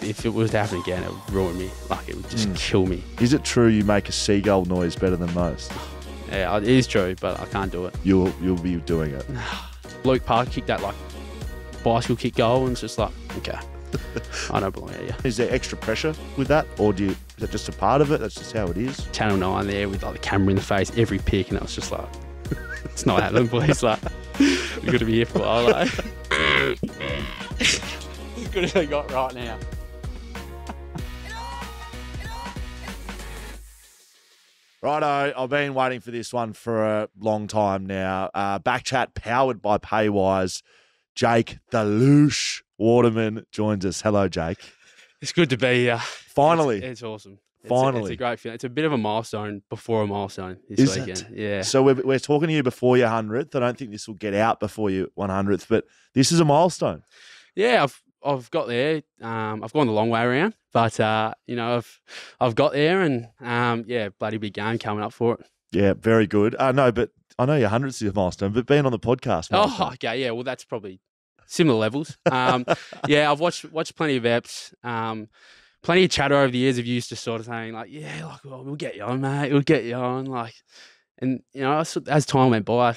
if it was to happen again, it would ruin me. Like, it would just kill me. Is it true you make a seagull noise better than most? Yeah, it is true, but I can't do it. You'll be doing it. Luke Parker kicked that like bicycle kick goal, and it's just like, okay, I don't belong here. Is there extra pressure with that, or is that just a part of it? That's just how it is. Channel 9 there with like the camera in the face every pick, and it was just like, it's not happening, boys. Like, we've got to be here for a while. Like, as good as I got right now. Righto, I've been waiting for this one for a long time now. BackChat powered by Paywise. Jake the Loosh Waterman joins us. Hello, Jake. It's good to be here. Finally. It's awesome. Finally. It's a great feeling. It's a bit of a milestone before a milestone this weekend. Yeah. So we're talking to you before your 100th. I don't think this will get out before your 100th, but this is a milestone. Yeah, I've got there. I've gone the long way around, but I've got there, and bloody big game coming up for it. Yeah, very good. No, but I know your 100th is a milestone, but being on the podcast. Oh, okay, yeah. Well, that's probably similar levels. I've watched plenty of eps. Plenty of chatter over the years of you to sort of saying like, yeah, like, well, we'll get you on, mate. We'll get you on, like, and as time went by,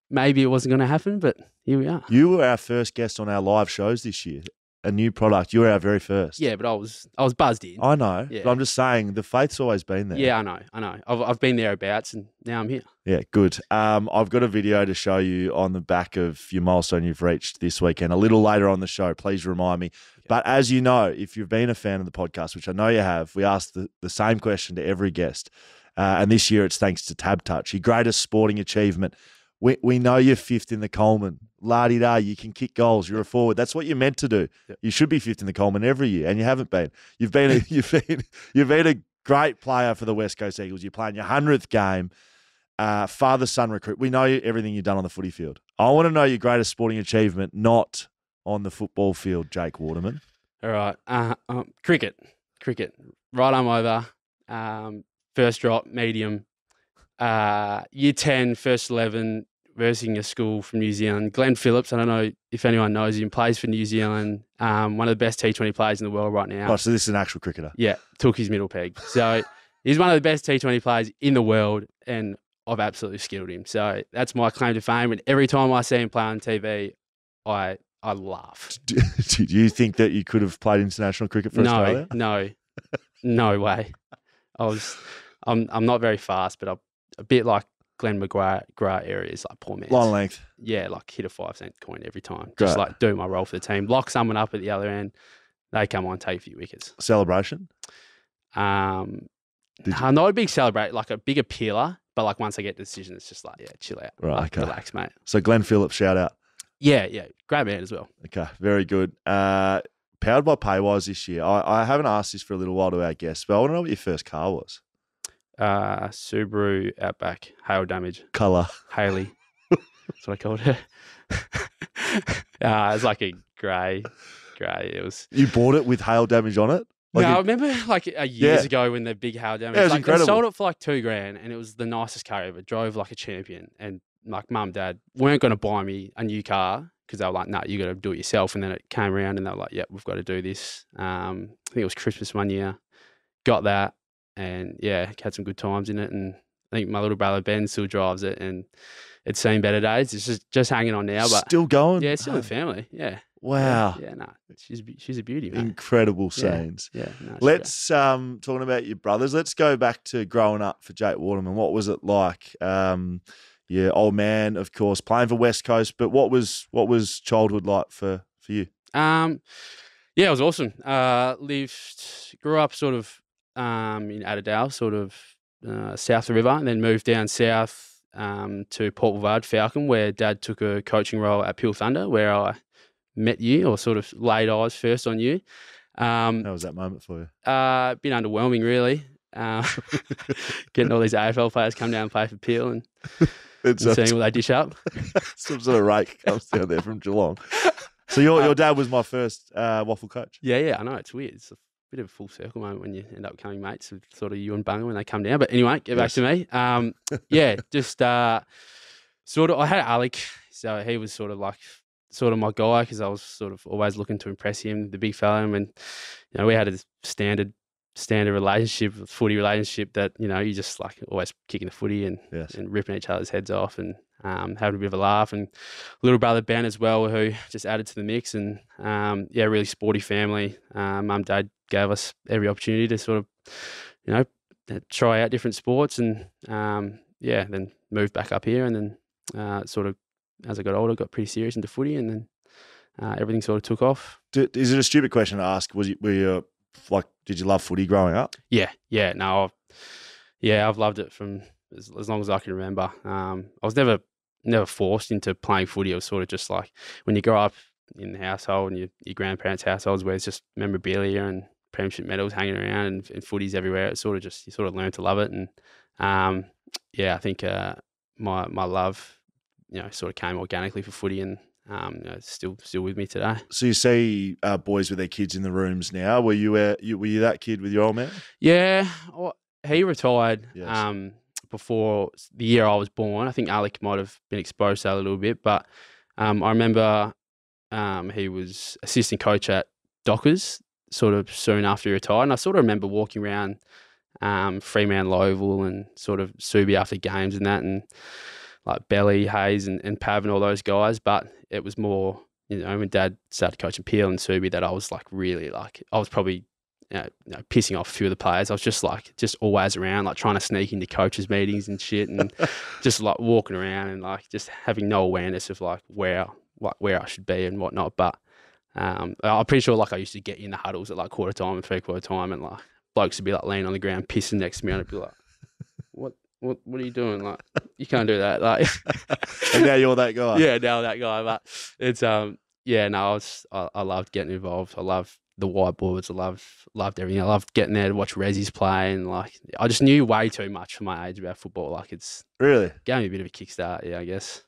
maybe it wasn't going to happen, but here we are. You were our first guest on our live shows this year. A new product. You were our very first. Yeah, but I was buzzed in. I know. Yeah. But I'm just saying the faith's always been there. Yeah, I know. I've been thereabouts, and now I'm here. Yeah, good. I've got a video to show you on the back of your milestone you've reached this weekend. A little later on the show, please remind me. Okay. But as you know, if you've been a fan of the podcast, which I know you have, we ask the same question to every guest. And this year it's thanks to TABtouch, your greatest sporting achievement. We know you're fifth in the Coleman. La-di-da, you can kick goals. You're a forward. That's what you're meant to do. Yep. You should be fifth in the Coleman every year, and you haven't been. You've been a great player for the West Coast Eagles. You're playing your 100th game. Father-son recruit. We know everything you've done on the footy field. I want to know your greatest sporting achievement, not on the football field, Jake Waterman. All right. Cricket. Right arm over. First drop, medium. Year 10, first 11, versing a school from New Zealand. Glenn Phillips, I don't know if anyone knows him, plays for New Zealand. One of the best T20 players in the world right now. Oh, so this is an actual cricketer. Yeah, took his middle peg. So he's one of the best T20 players in the world, and I've absolutely skilled him. So that's my claim to fame. And every time I see him play on TV, I laugh. Do you think that you could have played international cricket for Australia? No way. I'm not very fast, but I'm a bit like Glenn McGrath areas, like poor man. Long length. Yeah, like hit a 5-cent coin every time. Great. Just like do my role for the team. Lock someone up at the other end. They come on, take a few wickets. Celebration? Not a big celebrate, like a big appealer, but like once I get the decision, it's just like, yeah, chill out. Right, like, okay. Relax, mate. So Glenn Phillips, shout out. Yeah. Great man as well. Okay, very good. Powered by Paywise this year. I haven't asked this for a little while to our guests, but I want to know what your first car was. Subaru Outback, hail damage. Colour. Haley. That's what I called her. It was like a grey. It was. You bought it with hail damage on it? Like I remember like years ago when the big hail damage. Yeah, it was incredible. I sold it for like $2,000, and it was the nicest car ever. Drove like a champion, and like mum and dad weren't going to buy me a new car because they were like, "No, you got to do it yourself." And then it came around, and they were like, "Yep, we've got to do this." I think it was Christmas one year. Got that. And yeah, had some good times in it. And I think my little brother Ben still drives it, and it's seen better days. It's just hanging on now, but still going. Yeah, it's still in the family. Yeah. Wow. Yeah, no, she's a beauty, man. Incredible scenes. Yeah. No, let's talking about your brothers. Let's go back to growing up for Jake Waterman. What was it like? Your old man, of course, playing for West Coast. But what was childhood like for you? Yeah, it was awesome. Grew up sort of. In Adelaide, sort of south of the river, and then moved down south to Port Boulevard, Falcon, where Dad took a coaching role at Peel Thunder, where I met you, or sort of laid eyes first on you. How was that moment for you? Been underwhelming, really. Getting all these AFL players come down and play for Peel and seeing what they dish up. Some sort of rake comes down there from Geelong. So your dad was my first waffle coach? Yeah, I know. It's weird. It's a bit of a full circle moment when you end up becoming mates with sort of you and Bunga when they come down. But anyway, get back to me. Just sort of, I had Alec, so he was sort of like sort of my guy because I was sort of always looking to impress him, the big fella. And we had a standard relationship, footy relationship that, you just like always kicking the footy and ripping each other's heads off and having a bit of a laugh. And little brother Ben as well, who just added to the mix. And really sporty family. Mum, Dad gave us every opportunity to sort of, try out different sports and then moved back up here and then sort of as I got older, got pretty serious into footy and then everything sort of took off. Is it a stupid question to ask? Did you love footy growing up? Yeah. No, I've loved it from as long as I can remember. I was never forced into playing footy. It was sort of just like when you grow up in the household and your grandparents' households where it's just memorabilia and premiership medals hanging around and footy's everywhere. It's sort of just, you sort of learn to love it. And I think my love, sort of came organically for footy and it's still with me today. So you see boys with their kids in the rooms now. Were you that kid with your old man? Yeah, he retired before the year I was born. I think Alec might have been exposed to that a little bit, but I remember he was assistant coach at Dockers sort of soon after he retired, and I sort of remember walking around Fremantle Oval and sort of Subi after games and that, and like Belly, Hayes and Pav and all those guys. But it was more, when Dad started coaching Peel and Subi that I was like really like, I was probably pissing off a few of the players. I was just always around, like trying to sneak into coaches' meetings and shit and just like walking around and like just having no awareness of like where I should be and whatnot. But I'm pretty sure like I used to get in the huddles at like quarter time and 3/4 time and like blokes would be like laying on the ground pissing next to me and I'd be like, what are you doing? Like, you can't do that. Like, and now you're that guy. Yeah, now that guy. But it's I loved getting involved. I loved the whiteboards. I loved everything. I loved getting there to watch Rezzies play, and like I just knew way too much for my age about football. Like it's really gave me a bit of a kickstart. Yeah, I guess.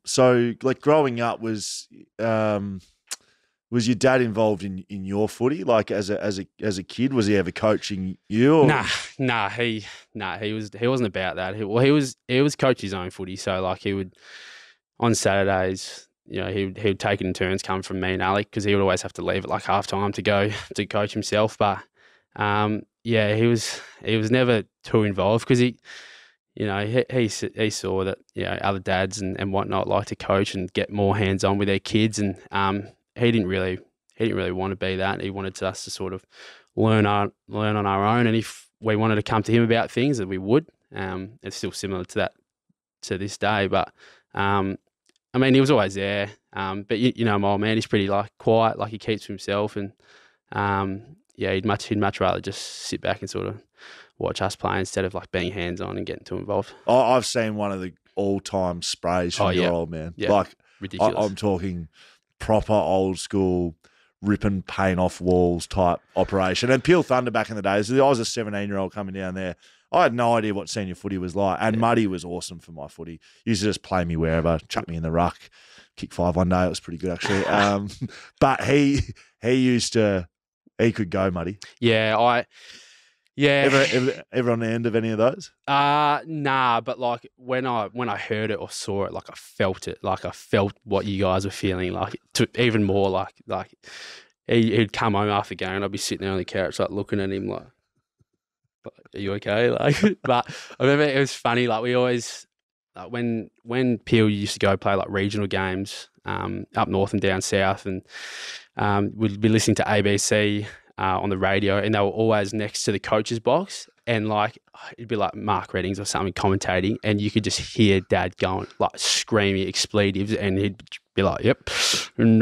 So like growing up was your dad involved in your footy? Like as a kid, was he ever coaching you? Or? Nah. He wasn't about that. He was coaching his own footy. So like he would on Saturdays, he would take it in turns coming from me and Alec because he would always have to leave at like half time to go to coach himself. But he was never too involved because he saw that other dads and whatnot like to coach and get more hands on with their kids and he didn't really want to be that. He wanted us to sort of learn on our own, and if we wanted to come to him about things, that we would. It's still similar to that to this day, but he was always there. But my old man, he's pretty like quiet, like he keeps to himself, and he'd much rather just sit back and sort of watch us play instead of like being hands on and getting too involved. I've seen one of the all-time sprays from your old man. Yeah, like ridiculous. I'm talking proper old school ripping paint off walls type operation. And Peel Thunder back in the days, I was a 17-year-old coming down there. I had no idea what senior footy was like. And Muddy was awesome for my footy. He used to just play me wherever, chuck me in the ruck, kick 5 one day. It was pretty good actually. But he could go, Muddy. Yeah, Ever on the end of any of those? Nah, but like when I heard it or saw it, like I felt it. Like I felt what you guys were feeling. Like even more like he'd come home after game and I'd be sitting there on the couch like looking at him like, are you okay? Like, but I remember it was funny. Like we always like when Peel used to go play like regional games up north and down south, and we'd be listening to ABC. On the radio, and they were always next to the coach's box, and like it'd be like Mark Reddings or something commentating, and you could just hear Dad going like screaming expletives, and he'd be like, "Yep," and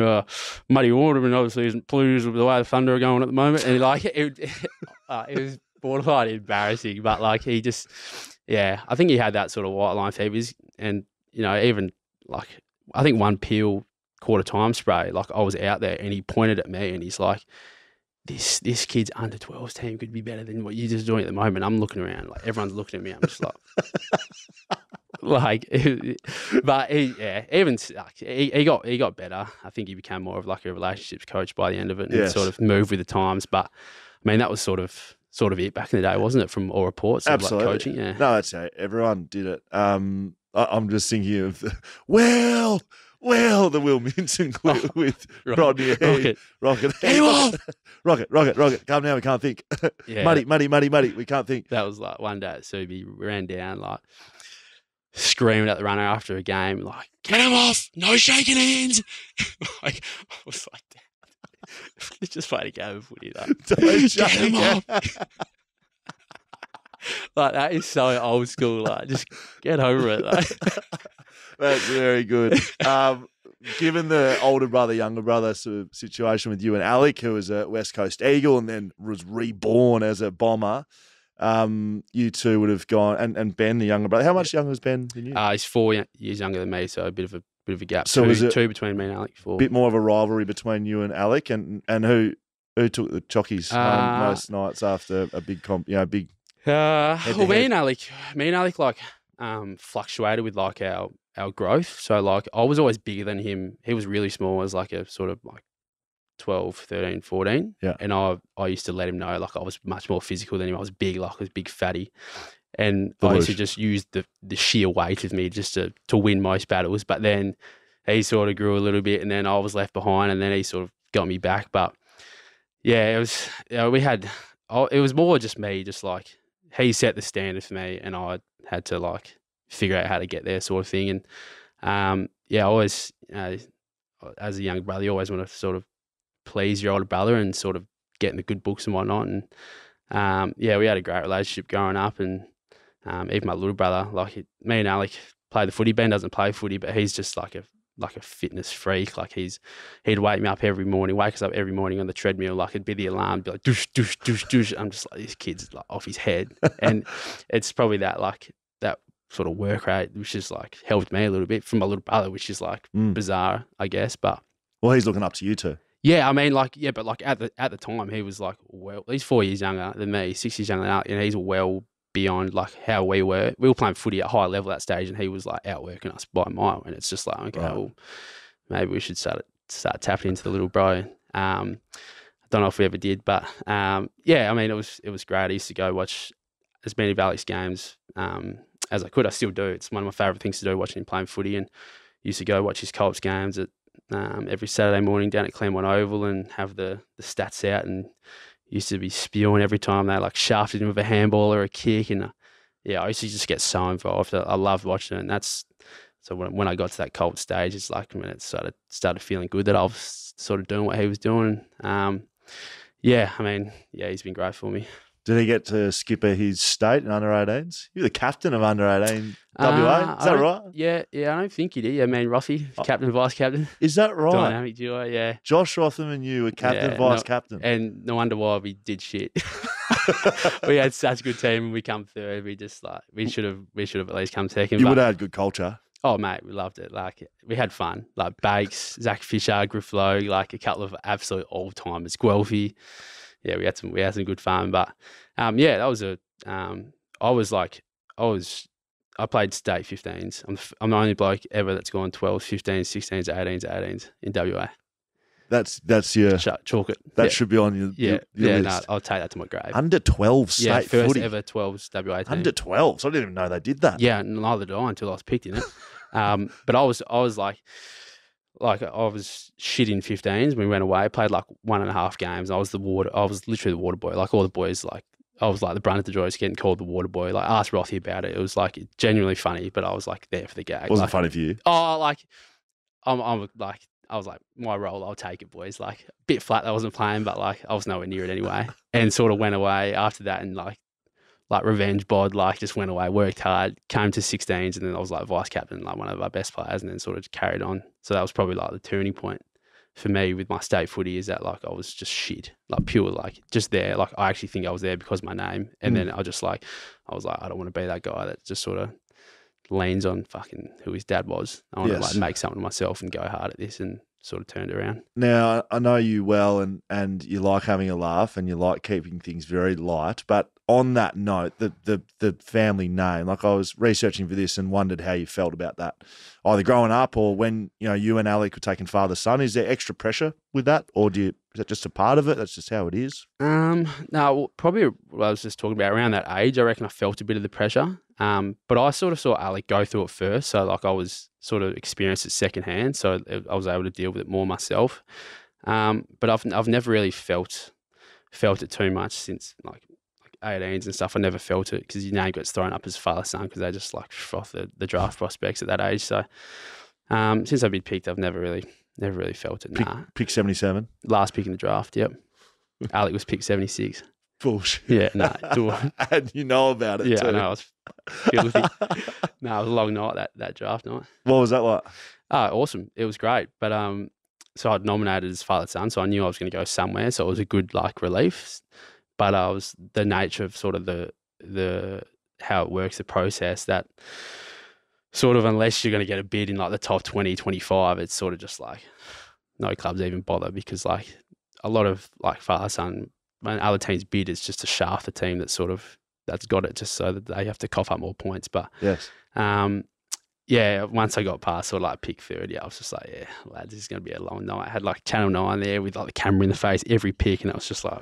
Muddy Waterman obviously isn't pleased with the way the Thunder are going at the moment, and like it was borderline embarrassing, but like he just, I think he had that sort of white line fever, and even like I think one Peel quarter time spray, like I was out there, and he pointed at me, and he's like, This kid's under 12s team could be better than what you're just doing at the moment. I'm looking around, like everyone's looking at me. I'm just like, but he got better. I think he became more of like a relationships coach by the end of it, and sort of moved with the times. But that was sort of it back in the day, wasn't it? From all reports, absolutely. Like coaching. Yeah, no, that's it. Everyone did it. I'm just thinking of Well, the Will Minton clip with Rodney. Rocket. Get him off! Rocket. Come now, we can't think. Yeah. Muddy, we can't think. That was like one day at Subi, ran down like screaming at the runner after a game, like, get him off! No shaking hands! Like, I was like, damn. Just played a game of footy though. Get him off! Like, that is so old school. Like, just get over it. Like. That's very good. Given the older brother, younger brother sort of situation with you and Alec, who was a West Coast Eagle and then was reborn as a Bomber, you two would have gone, and Ben, the younger brother. How much younger was Ben than you? He's 4 years younger than me, so a bit of a gap. So was it two between me and Alec? 4. Bit more of a rivalry between you and Alec, and who took the chockies home most nights after a big comp? Big. Well, me and Alec, like fluctuated with like our growth. So like I was always bigger than him. He was really small. I was like a sort of like 12, 13, 14. Yeah. And I used to let him know like I was much more physical than him. I was big, like I was big fatty. And I used to just use the sheer weight of me just to win most battles. But then he sort of grew a little bit and then I was left behind and then he sort of got me back. But yeah, it was, it was more just me, just like he set the standard for me and I had to like figure out how to get there sort of thing. And I always, as a younger brother, you always want to sort of please your older brother and sort of get in the good books and whatnot. And we had a great relationship growing up. And even my little brother, like me and Alec play the footy. Ben doesn't play footy, but he's just like a fitness freak. Like he'd wake me up every morning, wake us up every morning on the treadmill. Like it'd be the alarm, be like douche, douche, douche, douche. I'm just like, this kid's like off his head. And it's probably that sort of work rate, which is like helped me a little bit from my little brother, which is like bizarre, I guess. But well, he's looking up to you too. Yeah, I mean, like, but like at the time, he was like, well, he's 4 years younger than me, 6 years younger than Alec, and he's well beyond like how we were. We were playing footy at high level at that stage, and he was like outworking us by a mile. And it's just like, okay, well, maybe we should start tapping into the little bro. I don't know if we ever did, but I mean, it was great. I used to go watch as many of Alec's games as I could. I still do. It's one of my favourite things to do, watching him playing footy, and used to go watch his Colts games at every Saturday morning down at Claremont Oval and have the stats out, and used to be spewing every time they like shafted him with a handball or a kick. And I used to just get so involved. I loved watching it. And that's so when I got to that Colt stage, it's like when it started feeling good that I was sort of doing what he was doing. I mean, he's been great for me. Did he get to skip his state in under 18s? You're the captain of under 18 WA, is that right? Yeah, I don't think he did. Yeah, man, Rothie, captain, vice captain. Is that right? Dynamic duo, yeah. Josh Rothman, you were captain, vice captain. And no wonder why we did shit. We had such a good team and we come third. We just like, we should have at least come second. You would have had good culture. Oh, mate, we loved it. Like, we had fun. Like, Bakes, Zach Fisher, Griff Lowe, like a couple of absolute all-timers. Guelphy. Yeah, we had some good fun, but that was I played state 15s. I'm the only bloke ever that's gone 12s, 15s, 16s, 18s in WA. That's your chalk it. That should be on your list. No, I'll take that to my grave. Under 12 state first footy. Ever 12s WA team. Under 12s. I didn't even know they did that. Yeah, neither did I until I was picked in it. But I was like I was shit in 15s. We went away, played like 1.5 games. I was literally the water boy. Like all the boys, like I was like the brunt of the joys getting called the water boy. Like asked Rothie about it. It was like genuinely funny, but I was like there for the gag. Wasn't funny for you. Oh, like I was like, my role, I'll take it, boys. Like a bit flat, I wasn't playing, but like I was nowhere near it anyway. And sort of went away after that and like revenge bod, like just went away, worked hard, came to 16s, and then I was like vice captain, like one of our best players, and then sort of carried on. So that was probably like the turning point for me with my state footy, is that like I was just shit, like pure, like just there. Like I actually think I was there because of my name. And then I was like, I don't want to be that guy that just sort of leans on fucking who his dad was. I want to like make something of myself and go hard at this, and sort of turned around. Now, I know you well, and you like having a laugh and you like keeping things very light, but on that note, the family name, like I was researching for this and wondered how you felt about that, either growing up or when you and Alec were taking father-son. Is there extra pressure with that, or is that just a part of it? That's just how it is? No, probably what I was just talking about around that age, I reckon I felt a bit of the pressure. But I sort of saw Alec go through it first. So like I was sort of experienced it secondhand, so I was able to deal with it more myself. But I've never really felt it too much since like 18s and stuff. I never felt it because your name gets thrown up as father son because they just like froth the draft prospects at that age. So since I've been picked, I've never really felt it. Pick 77. Last pick in the draft. Yep. Alec was picked 76. Bullshit. Yeah, no. And you know about it Yeah, too. I know. I was filthy. No, it was a long night, that draft night. What was that like? Awesome. It was great. But so I'd nominated as father son, so I knew I was going to go somewhere. So it was a good like relief. But I was the nature of sort of the how it works, the process, that sort of unless you're going to get a bid in like the top 20, 25, it's sort of just like no clubs even bother because like a lot of like father son, when other teams bid, it's just to shaft the team that's got it just so that they have to cough up more points. But yes, yeah, once I got past sort of like pick 30, I was just like, yeah, lads, this is going to be a long night. I had like Channel 9 there with like the camera in the face, every pick, and I was just like,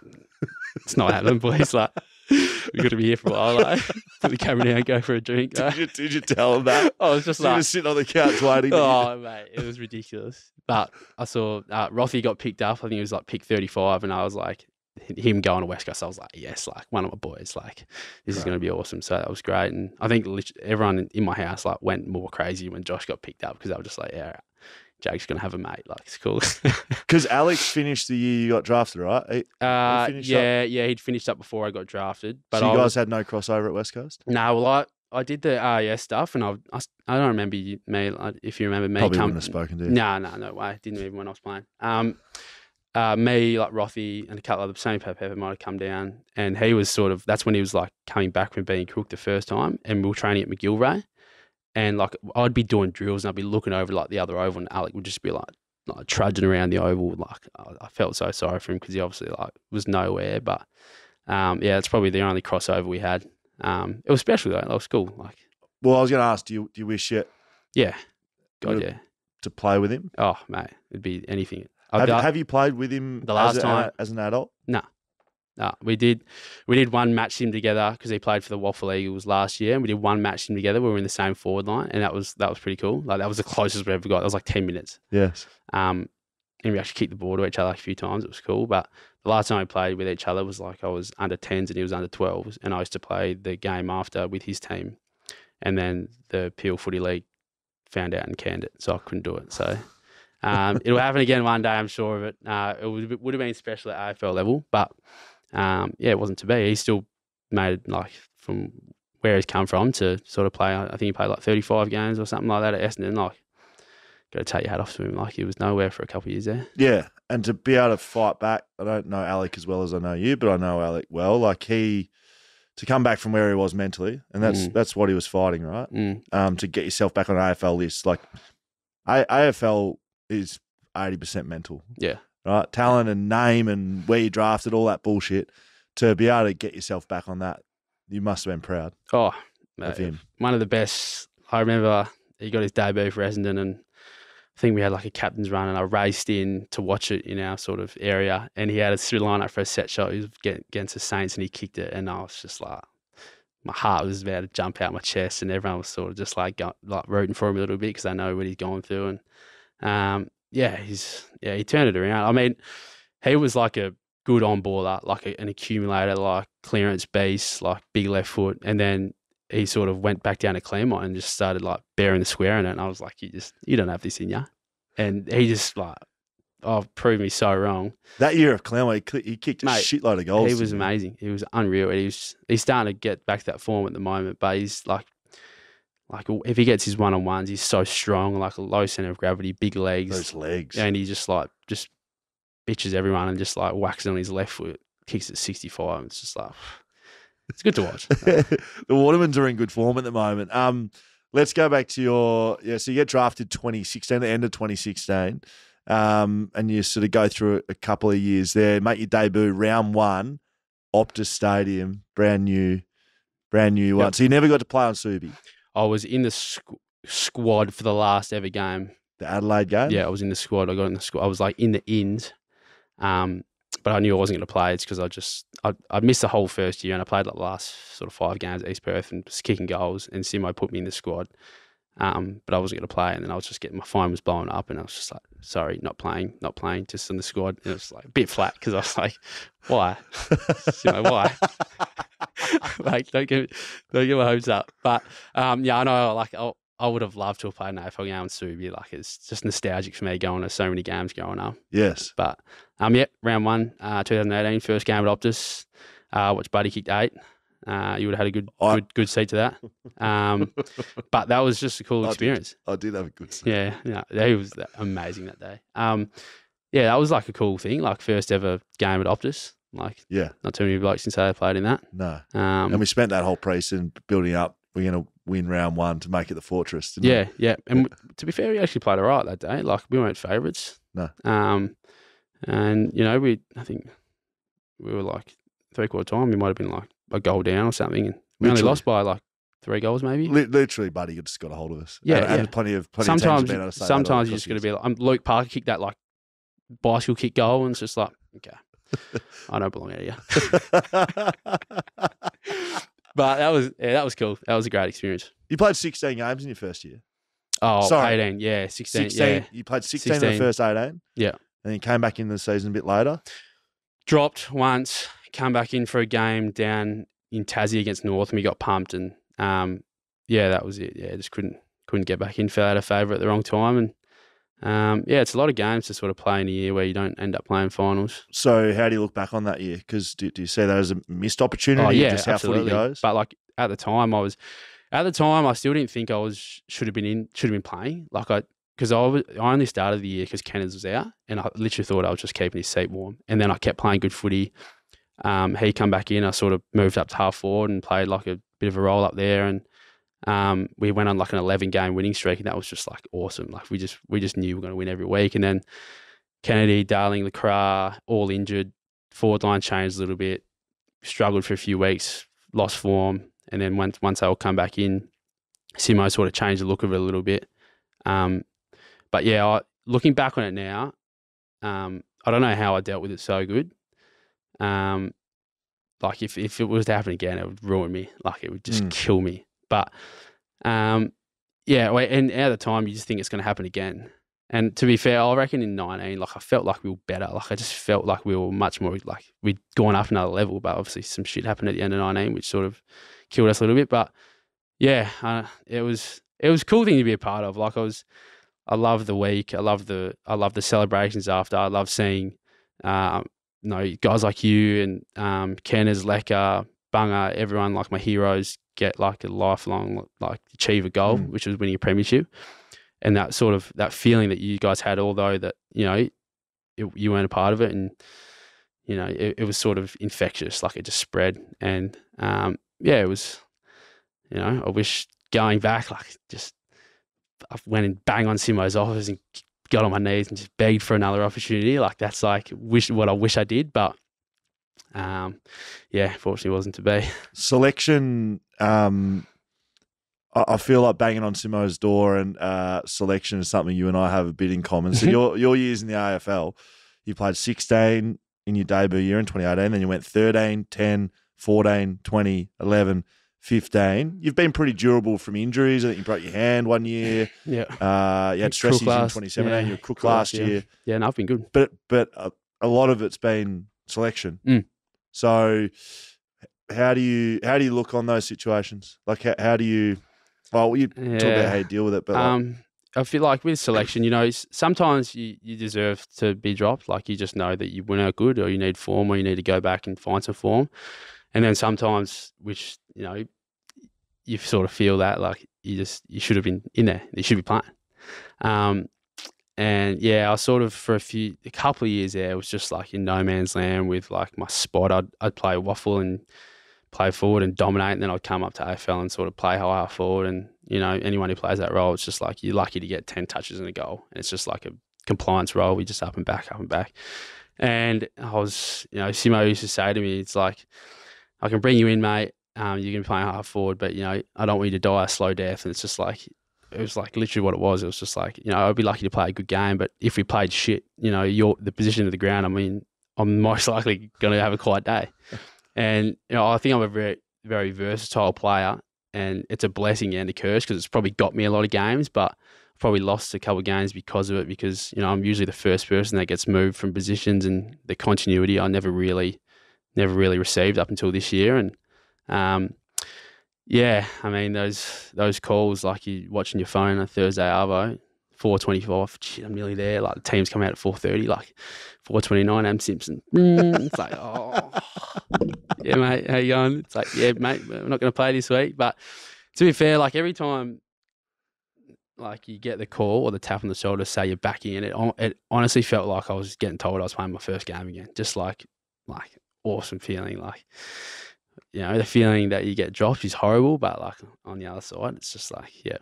it's not happening, boys. Like, we've got to be here for a while. Like, put the camera down, go for a drink. Did you tell them that? I was just you like, were sitting on the couch waiting. Oh, mate, it was ridiculous. But I saw Rothy got picked up. I think it was like pick 35, and I was like, him going to West Coast, I was like, yes, like one of my boys, like this is going to be awesome. So that was great. And I think everyone in my house like went more crazy when Josh got picked up because they were just like, yeah, Jake's going to have a mate. Like, it's cool. Because Alex finished the year you got drafted, right? He'd finished up before I got drafted. But so you guys had no crossover at West Coast? No, well, I did the RES stuff, and I don't remember me, if you remember me. Probably wouldn't have spoken to you. No way. Didn't even when I was playing. Me, like Rothy and a couple of the same Pepper might have come down, and he was sort of, that's when he was like coming back from being crook the first time, and we were training at McGilvray, and like I'd be doing drills and I'd be looking over like the other oval, and Alec would just be like trudging around the oval. Like I felt so sorry for him because he obviously like was nowhere, but yeah, it's probably the only crossover we had. It was special though. It was cool. Like, well, I was going to ask, do you wish it? Yeah, God, yeah. To play with him? Oh, mate, it'd be anything. Have you played with him the last time as an adult? No. We did one match sim together because he played for the Waffle Eagles last year, and we did one match sim together. We were in the same forward line, and that was pretty cool. Like that was the closest we ever got. That was like 10 minutes. Yes. And we actually kicked the ball to each other a few times. It was cool. But the last time we played with each other was like I was under 10s and he was under 12s, and I used to play the game after with his team, and then the Peel Footy League found out and canned it, so I couldn't do it. So. It'll happen again one day, I'm sure of it. It would have been special at AFL level, but yeah, it wasn't to be. He still made like from where he's come from to sort of play. I think he played like 35 games or something like that at Essendon. Like, got to take your hat off to him. Like, he was nowhere for a couple of years there. Yeah, and to be able to fight back. I don't know Alec as well as I know you, but I know Alec well. Like to come back from where he was mentally, and that's what he was fighting, right? To get yourself back on an AFL list, like AFL is 80% mental. Yeah. Right? Talent and name and where you drafted, all that bullshit. To be able to get yourself back on that, you must have been proud of him. One of the best. I remember he got his debut for Essendon, and I think we had like a captain's run, and I raced in to watch it in our sort of area, and he had a through line up for a set shot. He was against the Saints, and he kicked it, and I was just like, my heart was about to jump out my chest, and everyone was sort of just like rooting for him a little bit because they know what he's going through. And he turned it around. I mean, he was like a good on-baller, like an accumulator, like clearance beast, like big left foot. And then he sort of went back down to Claremont and just started like bearing the square in it. And I was like, you don't have this in you. And he just like, proved me so wrong. That year of Claremont, he kicked a shitload of goals. He was amazing. He was unreal. He's starting to get back to that form at the moment, but he's like if he gets his one-on-ones, he's so strong, like a low center of gravity, big legs. Those legs. And he just bitches everyone and just like whacks it on his left foot, kicks at 65. It's just like, it's good to watch. The Watermans are in good form at the moment. Let's go back to so you get drafted 2016, the end of 2016, and you sort of go through a couple of years there, make your debut round 1, Optus Stadium, brand new one. So you never got to play on Subi. I was in the squad for the last ever game. The Adelaide game? Yeah, I was in the squad. I got in the squad. I was like in the ins, but I knew I wasn't going to play. It's because I missed the whole first year, and I played like the last sort of 5 games at East Perth and was kicking goals, and Simo put me in the squad. but I wasn't going to play. And then I was just getting, my phone was blowing up, and I was just like, sorry, not playing, just in the squad. And it was like a bit flat because I was like, why? Why? Like, don't get my hopes up. But yeah, I know. Like, I would have loved to have played an AFL game in Subi. Like, it's just nostalgic for me going to so many games growing up. Yes. But yeah, round 1, 2018, first game at Optus. Watched Buddy kicked 8. You would have had a good seat to that. But that was just a cool experience. I did have a good seat. Yeah, he was amazing that day. Yeah, that was like a cool thing, like first ever game at Optus. Like, not too many blokes can say they played in that. No. And we spent that whole pre-season building up. We're going to win round 1 to make it the Fortress. Yeah. And to be fair, we actually played all right that day. Like, we weren't favourites. No. And, I think we were like 3/4 time, we might have been like a goal down or something. And we only lost by like 3 goals maybe. Literally, Buddy just got a hold of us. Yeah. And plenty of sometimes teams have been able to say sometimes you just got to be like, Luke Parker kicked that like bicycle kick goal, and it's just like, okay, I don't belong out here. But that was cool. That was a great experience. You played 16 games in your first year. Oh, sorry. 18, yeah, 16. Yeah. You played 16 in the first 18? Yeah. And you came back in the season a bit later? Dropped once, come back in for a game down in Tassie against North, and we got pumped, and that was it. Yeah, just couldn't get back in, fell out of favour at the wrong time, and it's a lot of games to sort of play in a year where you don't end up playing finals. So how do you look back on that year? Because do you see that as a missed opportunity? Oh, yeah, just absolutely. How footy goes? But like at the time, I still didn't think I should have been playing. Like because I only started the year because Kenneth was out, and I literally thought I was just keeping his seat warm. And then I kept playing good footy. He come back in. I sort of moved up to half forward and played like a bit of a role up there, and we went on like an 11-game winning streak, and that was just like awesome. Like we just knew we were going to win every week. And then Kennedy, Darling, LeCras, all injured. Forward line changed a little bit. Struggled for a few weeks, lost form, and then once they all come back in, Simo sort of changed the look of it a little bit. But yeah, looking back on it now, I don't know how I dealt with it so good. Like if it was to happen again, it would ruin me. Like it would just kill me. But and at the time, you just think it's going to happen again. And to be fair, I reckon in 19, like I felt like we were better. Like I just felt like we were much more, like we'd gone up another level. But obviously some shit happened at the end of 19, which sort of killed us a little bit. But yeah, it was a cool thing to be a part of. Like I love the week. I love the celebrations after. I love seeing, guys like you and Kenners, Lecker, Bunga, everyone, like my heroes, get like a lifelong, like achieve a goal, which was winning a premiership. And that sort of, that feeling that you guys had, although that, you weren't a part of it, and, it was sort of infectious, like it just spread. And, it was, I wish going back, like just, I went and banged on Simo's office and got on my knees and just begged for another opportunity. Like that's like what I wish I did, but fortunately wasn't to be. Selection, I feel like banging on Simo's door and selection is something you and I have a bit in common. So your years in the AFL, you played 16 in your debut year in 2018, then you went 13, 10, 14, 20, 11, 15. You've been pretty durable from injuries. I think you broke your hand one year. Yeah. You had stresses in 2017. Yeah. You were Cook last year. Yeah, no, I've been good. But a lot of it's been selection. So how do you look on those situations? Like how do you? Well, you talk about how you deal with it, but I feel like with selection, sometimes you deserve to be dropped. Like you just know that you weren't good, or you need form, or you need to go back and find some form. And then sometimes, which you sort of feel that like you should have been in there. You should be playing. And yeah, I sort of for a couple of years there, it was just like in no man's land with like my spot. I'd play waffle and play forward and dominate, and then I'd come up to AFL and sort of play high half forward. And anyone who plays that role, it's just like you're lucky to get 10 touches and a goal. And it's just like a compliance role. We just up and back. And I was, Simo used to say to me, it's like, I can bring you in, mate. You can be playing half forward, but I don't want you to die a slow death. And it's just like, it was like literally what it was. It was just like, I'd be lucky to play a good game, but if we played shit, the position of the ground, I mean, I'm most likely going to have a quiet day. And I think I'm a very, very versatile player. and it's a blessing and a curse because it's probably got me a lot of games, but I've probably lost a couple of games because of it because, you know, I'm usually the first person that gets moved from positions, and the continuity I never really received up until this year. And yeah, I mean, those calls, like you watching your phone on Thursday Arvo, 4:25, shit, I'm nearly there. Like the team's come out at 4:30, like 4:29, Adam Simpson. It's like, oh, yeah, mate, how you going? It's like, yeah, mate, we're not going to play this week. But to be fair, like every time, like you get the call or the tap on the shoulder to say you're back in, it honestly felt like I was getting told I was playing my first game again. Just like awesome feeling, like. You know, the feeling that you get dropped is horrible, but like on the other side, it's just like, yeah,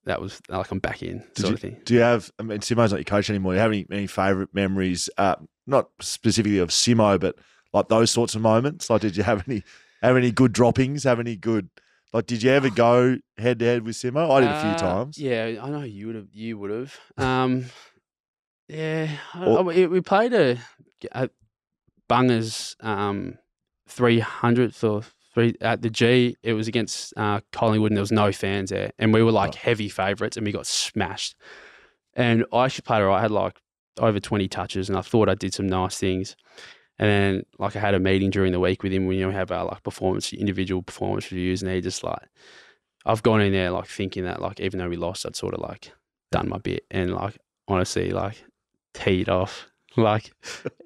that was like I'm back in sort of thing. Do you have, I mean, Simo's not your coach anymore. Do you have any favourite memories, not specifically of Simo, but like those sorts of moments? Like, did you have any good droppings? Did you ever go head to head with Simo? I did a few times. Yeah, I know you would have. Yeah, we played a Bungers 300th or three at the G. It was against Collingwood, and there was no fans there, and we were like heavy favourites, and we got smashed. And I actually played alright. I had like over 20 touches, and I thought I did some nice things. And then like I had a meeting during the week with him when we have our like individual performance reviews, and he just like, I've gone in there like thinking that like even though we lost, I'd sort of like done my bit, and like honestly like teed off like,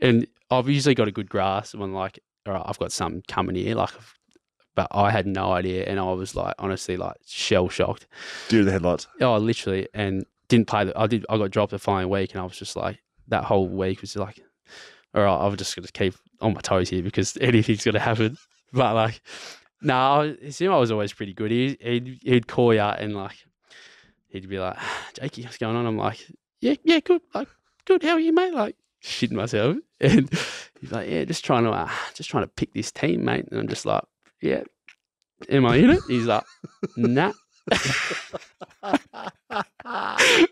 and I've usually got a good grasp when like, all right, I've got something coming here, like, but I had no idea, and I was like, honestly, like shell shocked. Deer in the headlights. Oh, literally, and didn't play. I got dropped the following week, and I was just like, that whole week was like, all right, I've just got to keep on my toes here because anything's going to happen. But like, no, Simo was always pretty good. He'd call you out and like, he'd be like, Jakey, what's going on? I'm like, yeah, good, like, good. How are you, mate? Like, shitting myself, and he's like, yeah, just trying to pick this team, mate. And I'm just like, yeah, am I in it? He's like, nah.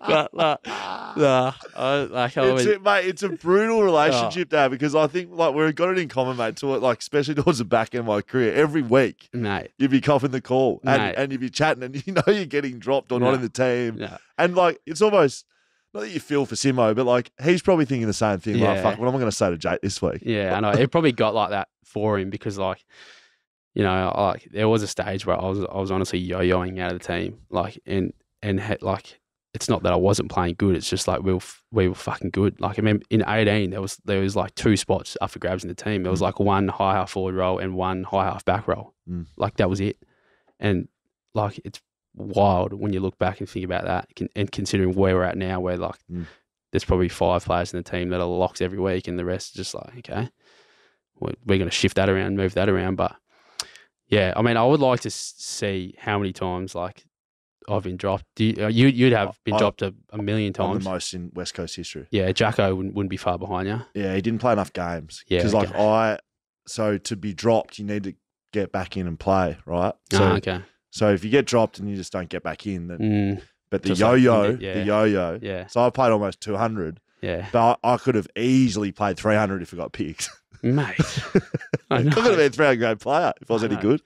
But like, nah, mate, it's a brutal relationship there because I think like we've got it in common, mate. To it, like especially towards the back end of my career, every week, mate, you'd be coughing the call and you'd be chatting, and you know you're getting dropped or not in the team, and like it's almost. Not that you feel for Simo, but like he's probably thinking the same thing. Yeah. Like, fuck, what am I going to say to Jake this week? Yeah, I know. It probably got like that for him because, like, you know, like there was a stage where I was honestly yo-yoing out of the team, like, and like it's not that I wasn't playing good. It's just like we were fucking good. Like I mean, in 18 there was like 2 spots up for grabs in the team. There was like 1 high half forward roll and 1 high half back roll. Like that was it, and like it's wild when you look back and think about that, and considering where we're at now, where like there's probably 5 players in the team that are locks every week, and the rest are just like, okay, we're going to shift that around, move that around. But yeah, I mean, I would like to see how many times like I've been dropped. You'd have been dropped a million times. I'm the most in West Coast history. Yeah, Jacko wouldn't be far behind you. Yeah, he didn't play enough games. Yeah, because so to be dropped, you need to get back in and play, right? So, okay. So if you get dropped and you just don't get back in, then but the Just yo-yo, Yeah. So I played almost 200. Yeah. But I could have easily played 300 if I got picked. Mate. I know. I could have been a 300 grade player if I was any good.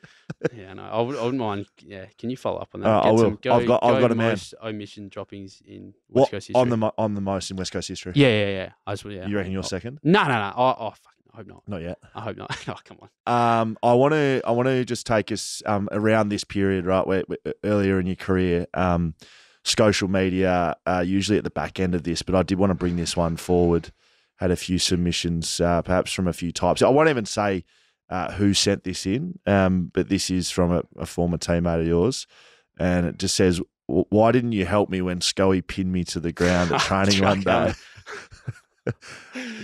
Yeah, no, I wouldn't mind. Yeah, can you follow up on that? I will. I've got a man. Most omission droppings in West Coast history. I'm the most in West Coast history. Yeah. You reckon you're second? No. I hope not. Not yet. I hope not. Oh, come on. I want to just take us around this period, right, where earlier in your career, social media, usually at the back end of this, but I did want to bring this one forward. Had a few submissions, perhaps from a few types. I won't even say who sent this in, but this is from a former teammate of yours, and it just says, "Why didn't you help me when Scully pinned me to the ground at training one day?"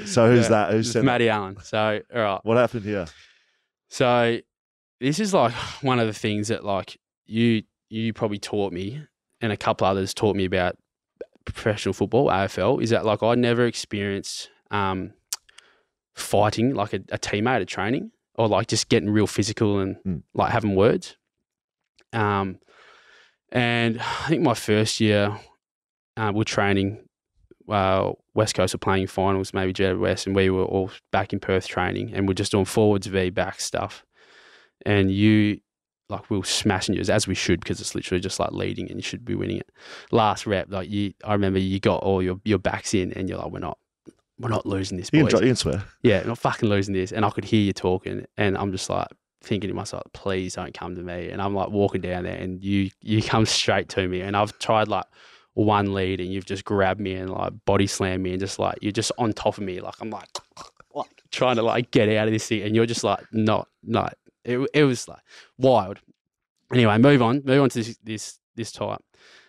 So who's that? Who's Matty Allen. So all right, what happened here? So this is like one of the things that like you probably taught me, and a couple others taught me about professional football, AFL, is that like I never experienced fighting like a teammate at training, or like just getting real physical and like having words. And I think my first year we're training, West Coast were playing finals, maybe Jet West, and we were all back in Perth training, and we're just doing forwards v back stuff. And you like we were smashing you as we should, because it's literally just like leading and you should be winning it. Last rep, like I remember you got all your backs in and you're like, we're not losing this, boys. You can swear. Yeah, not fucking losing this. And I could hear you talking, and I'm just like thinking to myself, please don't come to me. And I'm like walking down there, and you come straight to me, and I've tried like one lead, and you've just grabbed me and like body slammed me, and just like you're just on top of me, like I'm like trying to like get out of this thing, and you're just like not. It was like wild. Anyway, move on to this type.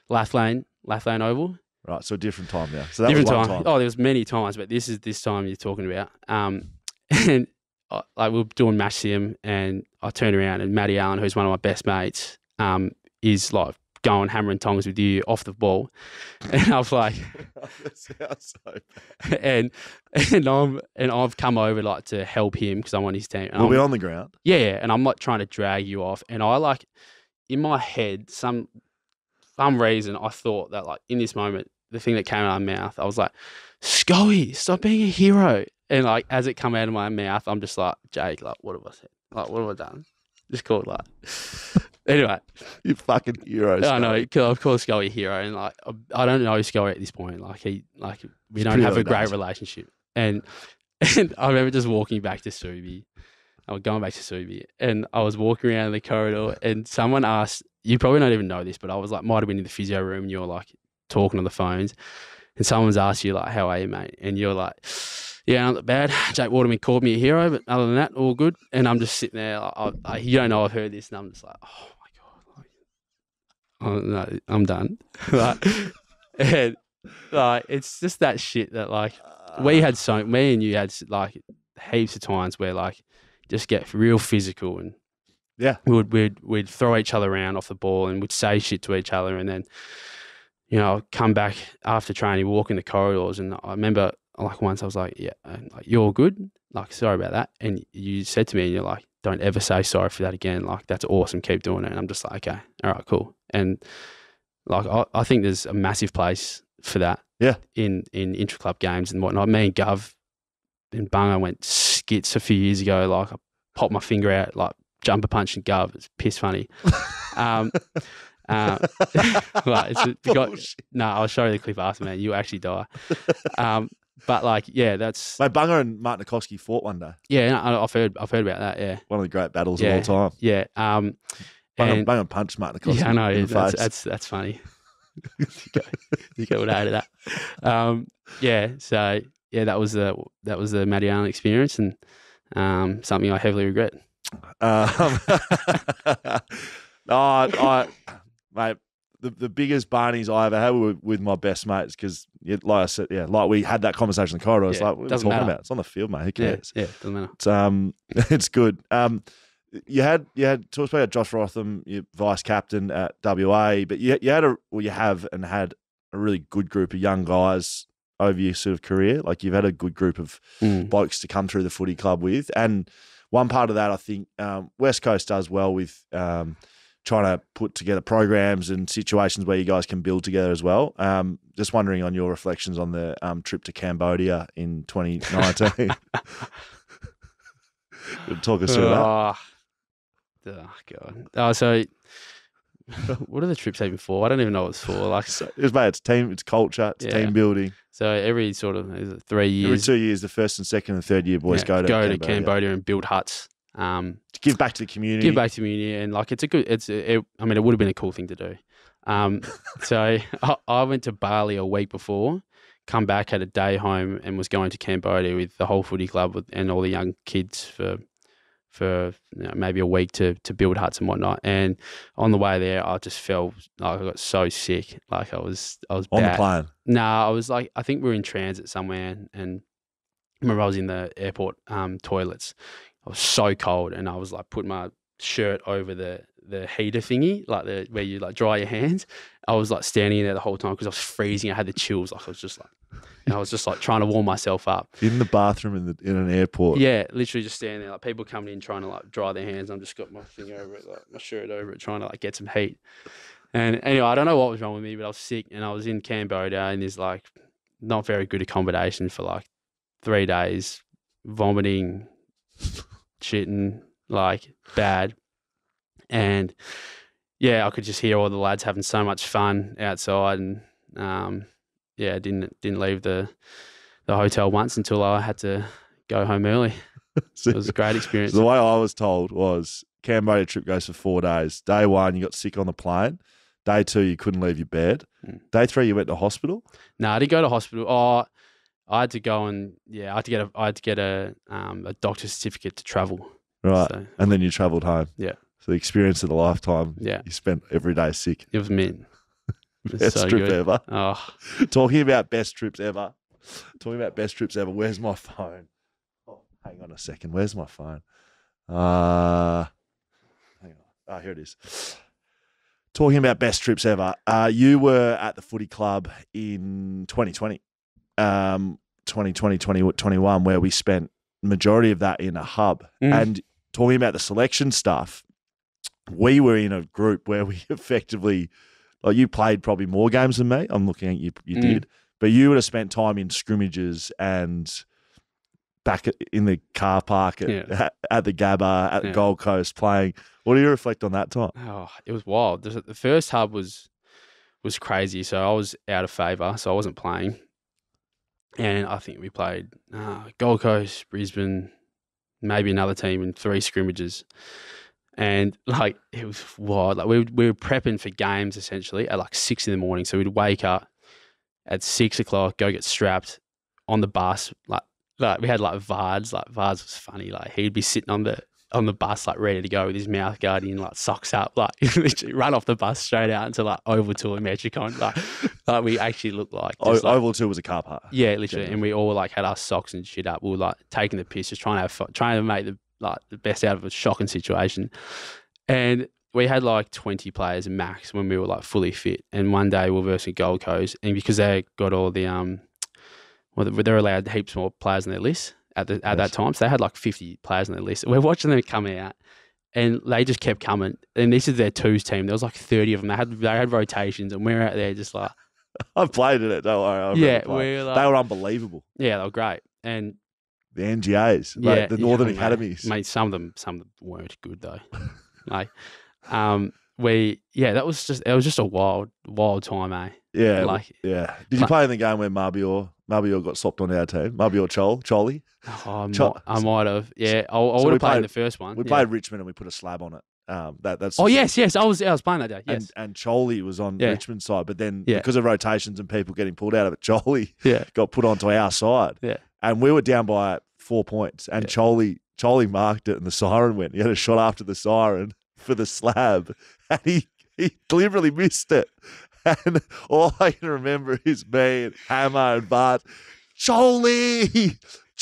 Left lane oval. Right, so a different time now. So that Different was one time. time. Oh, there was many times, but this is this time you're talking about. And like we were doing match sim, and I turned around, and Matty Allen, who's one of my best mates, is like going hammering tongs with you off the ball, and I was like, that sounds so bad. and I've come over like to help him because I'm on his team. We'll be on the ground. Yeah, and I'm like trying to drag you off, and I like in my head some reason I thought that like in this moment the thing that came out of my mouth, I was like, Scully, stop being a hero. And like as it come out of my mouth, I'm just like, Jake, like what have I said? Like what have I done? Just called like anyway. You fucking hero. I know, I've called Scully a hero, and like I don't know Scully at this point. Like we don't have a great relationship. And I remember just walking back to Subi. I was going back to Subi, and I was walking around the corridor, and someone asked, you probably don't even know this, but I was like, might have been in the physio room, and you're like talking on the phones, and someone's asked you like, how are you, mate? And you're like, yeah, not bad. Jake Waterman called me a hero, but other than that, all good. And I'm just sitting there, like, you don't know I've heard this, and I'm just like, oh my God, like, oh, no, I'm done. Like, and like, it's just that shit that like me and you had like heaps of times where like just get real physical, and yeah, we'd throw each other around off the ball, and we'd say shit to each other, and then I'd come back after training, walk in the corridors, and I remember like once I was like, yeah, like, you're all good, like sorry about that, and you said to me, and you're like, don't ever say sorry for that again, like that's awesome, keep doing it. And I'm just like, okay, all right, cool. And like I think there's a massive place for that, yeah, in intra-club games and whatnot. Me and Gov and Bunga went skits a few years ago, like I popped my finger out, like jumper punching Gov. It's piss funny. Like I'll show you the clip after, man. You actually die. But like, yeah, that's mate. Bunga and Martin Nikoski fought one day. Yeah, no, I've heard about that. Yeah, one of the great battles of all time. Yeah. Bunga punched Martin Nikoski. Yeah, I know. In the face. That's funny. You got out of that. Yeah. So yeah, that was the Matty Allen experience, and something I heavily regret. Mate, the biggest barneys I ever had were with my best mates, because, like I said, like we had that conversation in the corridor. It's like, what are we talking about? It's on the field, mate. Who cares? Yeah, doesn't matter. It's good. You had talked about Josh Rotham, your vice captain at WA, but you have had a really good group of young guys over your sort of career. Like you've had a good group of blokes to come through the footy club with, and one part of that I think West Coast does well with trying to put together programs and situations where you guys can build together as well. Just wondering on your reflections on the trip to Cambodia in 2019. Talk us through that. Oh God! So what are the trips even for? I don't even know what it's for. Like, it's team, it's culture, it's team building. So every sort of 3 years, every 2 years, the first and second and third year boys go to Cambodia and build huts. To give back to the community. And like it would have been a cool thing to do. So I went to Bali a week before, come back, had a day home, and was going to Cambodia with the whole footy club and all the young kids for maybe a week to build huts and whatnot. And on the way there, I just felt like I got so sick. Like I was on bad. The plane. I was like, I think we were in transit somewhere, and I remember I was in the airport toilets. I was so cold, and I was like putting my shirt over the heater thingy, like where you like dry your hands. I was like standing there the whole time because I was freezing. I had the chills. Like I was just like trying to warm myself up in the bathroom in an airport. Yeah, literally just standing there, like people coming in trying to like dry their hands. I'm just got my finger over it, like my shirt over it, trying to like get some heat. And anyway, I don't know what was wrong with me, but I was sick, and I was in Cambodia, and there's like not very good accommodation for like 3 days, vomiting, shitting, like bad. And yeah, I could just hear all the lads having so much fun outside, and didn't leave the hotel once until I had to go home early. It was a great experience. The way I was told was Cambodia trip goes for 4 days. Day 1, you got sick on the plane. Day 2, you couldn't leave your bed. Day 3, you went to hospital. No, I didn't go to hospital. Oh, I had to go and I had to get a doctor's certificate to travel. Right, so, and then you travelled home. Yeah. So the experience of a lifetime. Yeah. You spent every day sick. It was mint. Best so trip good. ever. Oh. Talking about best trips ever. Where's my phone? Oh, hang on a second. Where's my phone? Hang on. Oh, here it is. Talking about best trips ever. You were at the footy club in 2020, 2021, where we spent majority of that in a hub. And talking about the selection stuff, we were in a group where we effectively, like, you played probably more games than me. I'm looking at you, you did, but you would have spent time in scrimmages and back in the car park at the Gabba, at the Gold Coast playing. What do you reflect on that time? Oh, it was wild. The first hub was crazy. So I was out of favour, so I wasn't playing. And I think we played Gold Coast, Brisbane, maybe another team in 3 scrimmages. And like, it was wild. Like, we were prepping for games essentially at like 6 a.m. So we'd wake up at 6 o'clock, go get strapped on the bus. Like we had like Vards. Like, Vards was funny. Like, he'd be sitting on the bus, like, ready to go with his mouth guard in, like, socks up, like, literally run off the bus straight out into like Oval 2 and Metricon. Like we actually looked like Oval 2 was a car park. Yeah, literally. Generally. And we all like had our socks and shit up. We were like taking the piss, just trying to make the best out of a shocking situation. And we had like 20 players max when we were like fully fit. And one day we were versus Gold Coast, and because they got all the they're allowed heaps more players on their list at that time. So they had like 50 players on their list. We're watching them come out, and they just kept coming. And this is their twos team. There was like 30 of them. They had rotations, and we're out there just like. I've played in it. Don't worry. They were unbelievable. Yeah, they were great. And the NGAs, the Northern Academies. Mate, some of them weren't good though. Like, it was just a wild time, eh? Yeah, Did you play in the game where Marbior got swapped on our team? Marbior Choli? Oh, I might have. Yeah, I would have played in the first one. We played Richmond and we put a slab on it. That's yes. I was playing that day. Yes. And Choli was on Richmond's side, but then because of rotations and people getting pulled out of it, Choli got put onto our side. Yeah. And we were down by 4 points, and Choli marked it, and the siren went. He had a shot after the siren for the slab, and he deliberately missed it. And all I can remember is me and Hammer and Bart, Choli.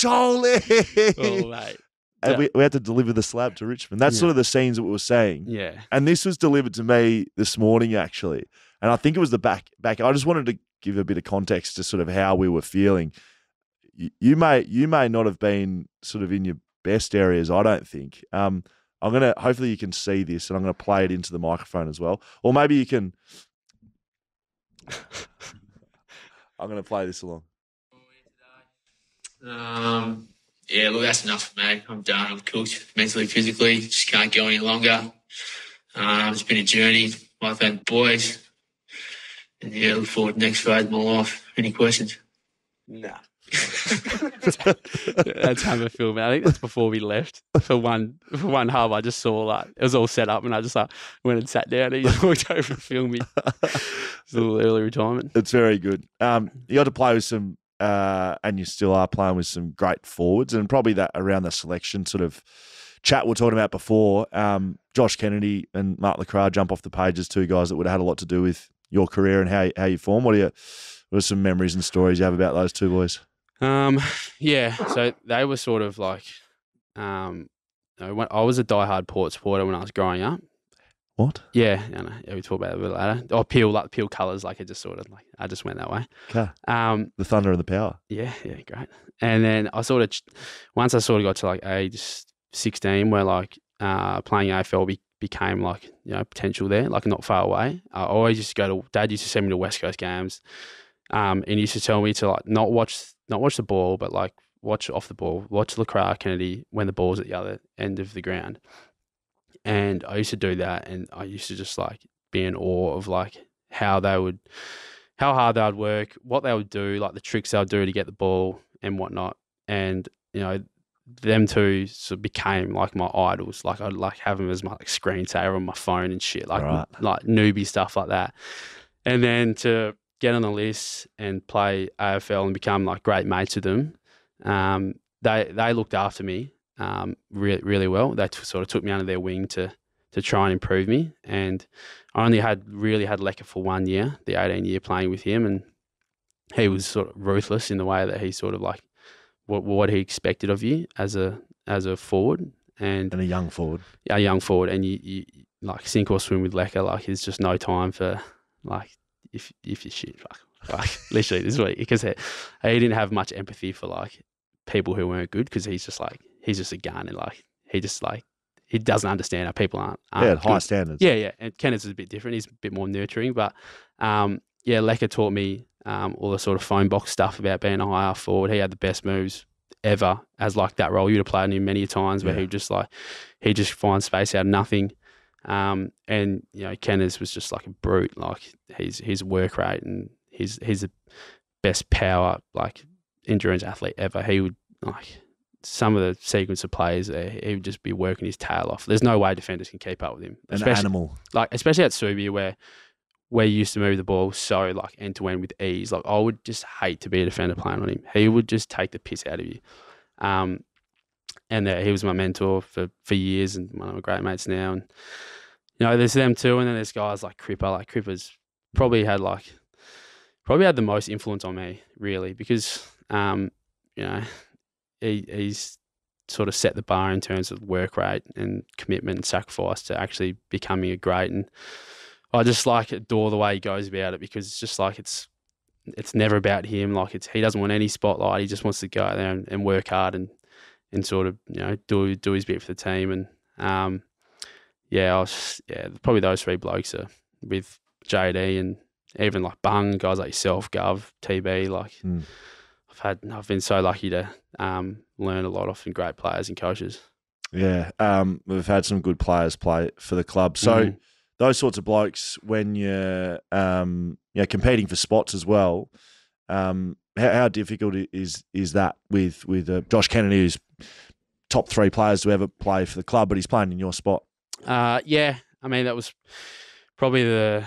Oh, mate. And we had to deliver the slab to Richmond. That's sort of the scenes that we were saying. Yeah. And this was delivered to me this morning, actually. And I think it was the back. I just wanted to give a bit of context to sort of how we were feeling. You may not have been sort of in your best areas, I don't think. Hopefully you can see this, and I'm going to play it into the microphone as well. Or maybe you can. I'm going to play this along. Yeah, look, that's enough for me. I'm done. I'm cooked mentally, physically. Just can't go any longer. It's been a journey. I've had boys. And look forward to the next phase of my life. Any questions? Nah. That's how I feel, man. I think that's before we left for one hub. I just saw like it was all set up, and I just went and sat down and he walked over and filmed me. It's a little early retirement. It's very good. You got to play with some, and you still are playing with some great forwards, and probably that around the selection sort of chat we were talking about before. Josh Kennedy and Mark LeCras jump off the page as two guys that would have had a lot to do with your career and how you form. What are some memories and stories you have about those two boys? So they were sort of like, I was a diehard Port supporter when I was growing up. What? Yeah, we talk about it a bit later. Or Peel colours, like it just sort of like I just went that way. Okay. The Thunder and the Power. Yeah, great. And then once I got to like age 16, where like playing AFL became like potential there, like not far away. I always used to Dad used to send me to West Coast games, and he used to tell me to like not watch the ball, but like watch off the ball, watch LeCras Kennedy when the ball's at the other end of the ground. And I used to do that, and I used to just like be in awe of like how hard they would work, what they would do, like the tricks they would do to get the ball and whatnot. And, you know, them two sort of became like my idols. Like I'd like have them as my like screensaver on my phone and shit, like like newbie stuff like that. And then to get on the list and play AFL and become like great mates with them, they looked after me really well. They sort of took me under their wing to try and improve me. And I only really had Lecker for 1 year, the 18-year playing with him, and he was sort of ruthless in the way that he sort of like what he expected of you as a forward and a young forward. A young forward, and you like sink or swim with Lecker. Like there's just no time for like if you shit, fuck, like literally this week, because he didn't have much empathy for like people who weren't good, because he's just a gun, and like he doesn't understand how people aren't high good. standards. Yeah. And Kenneth is a bit different. He's a bit more nurturing, but Lecker taught me all the sort of phone box stuff about being a high half forward. He had the best moves ever as like that role. You'd have played him many times where he just finds space out of nothing. And you know, Kenneth was just like a brute. Like his work rate, and he's the best power like endurance athlete ever. He would like some of the sequence of plays, he would just be working his tail off. There's no way defenders can keep up with him. An animal. Like especially at Subi where you used to move the ball so like end to end with ease. Like I would just hate to be a defender playing on him. He would just take the piss out of you. And he was my mentor for years, and one of my great mates now. And you know, there's them too, and then there's guys like Cripper. Like Cripper's probably had the most influence on me, really, because you know, he's sort of set the bar in terms of work rate and commitment and sacrifice to actually becoming a great. And I just like adore the way he goes about it, because it's just like it's never about him. Like he doesn't want any spotlight. He just wants to go out there and work hard and sort of, you know, do his bit for the team. And probably those three blokes are with JD, and even like Bung, guys like yourself, Gov, TB. Like I've been so lucky to learn a lot off from great players and coaches. Yeah, we've had some good players play for the club. So those sorts of blokes, when you're competing for spots as well, how difficult is that with Josh Kennedy, who's top 3 players to ever play for the club, but he's playing in your spot? Yeah, I mean that was probably the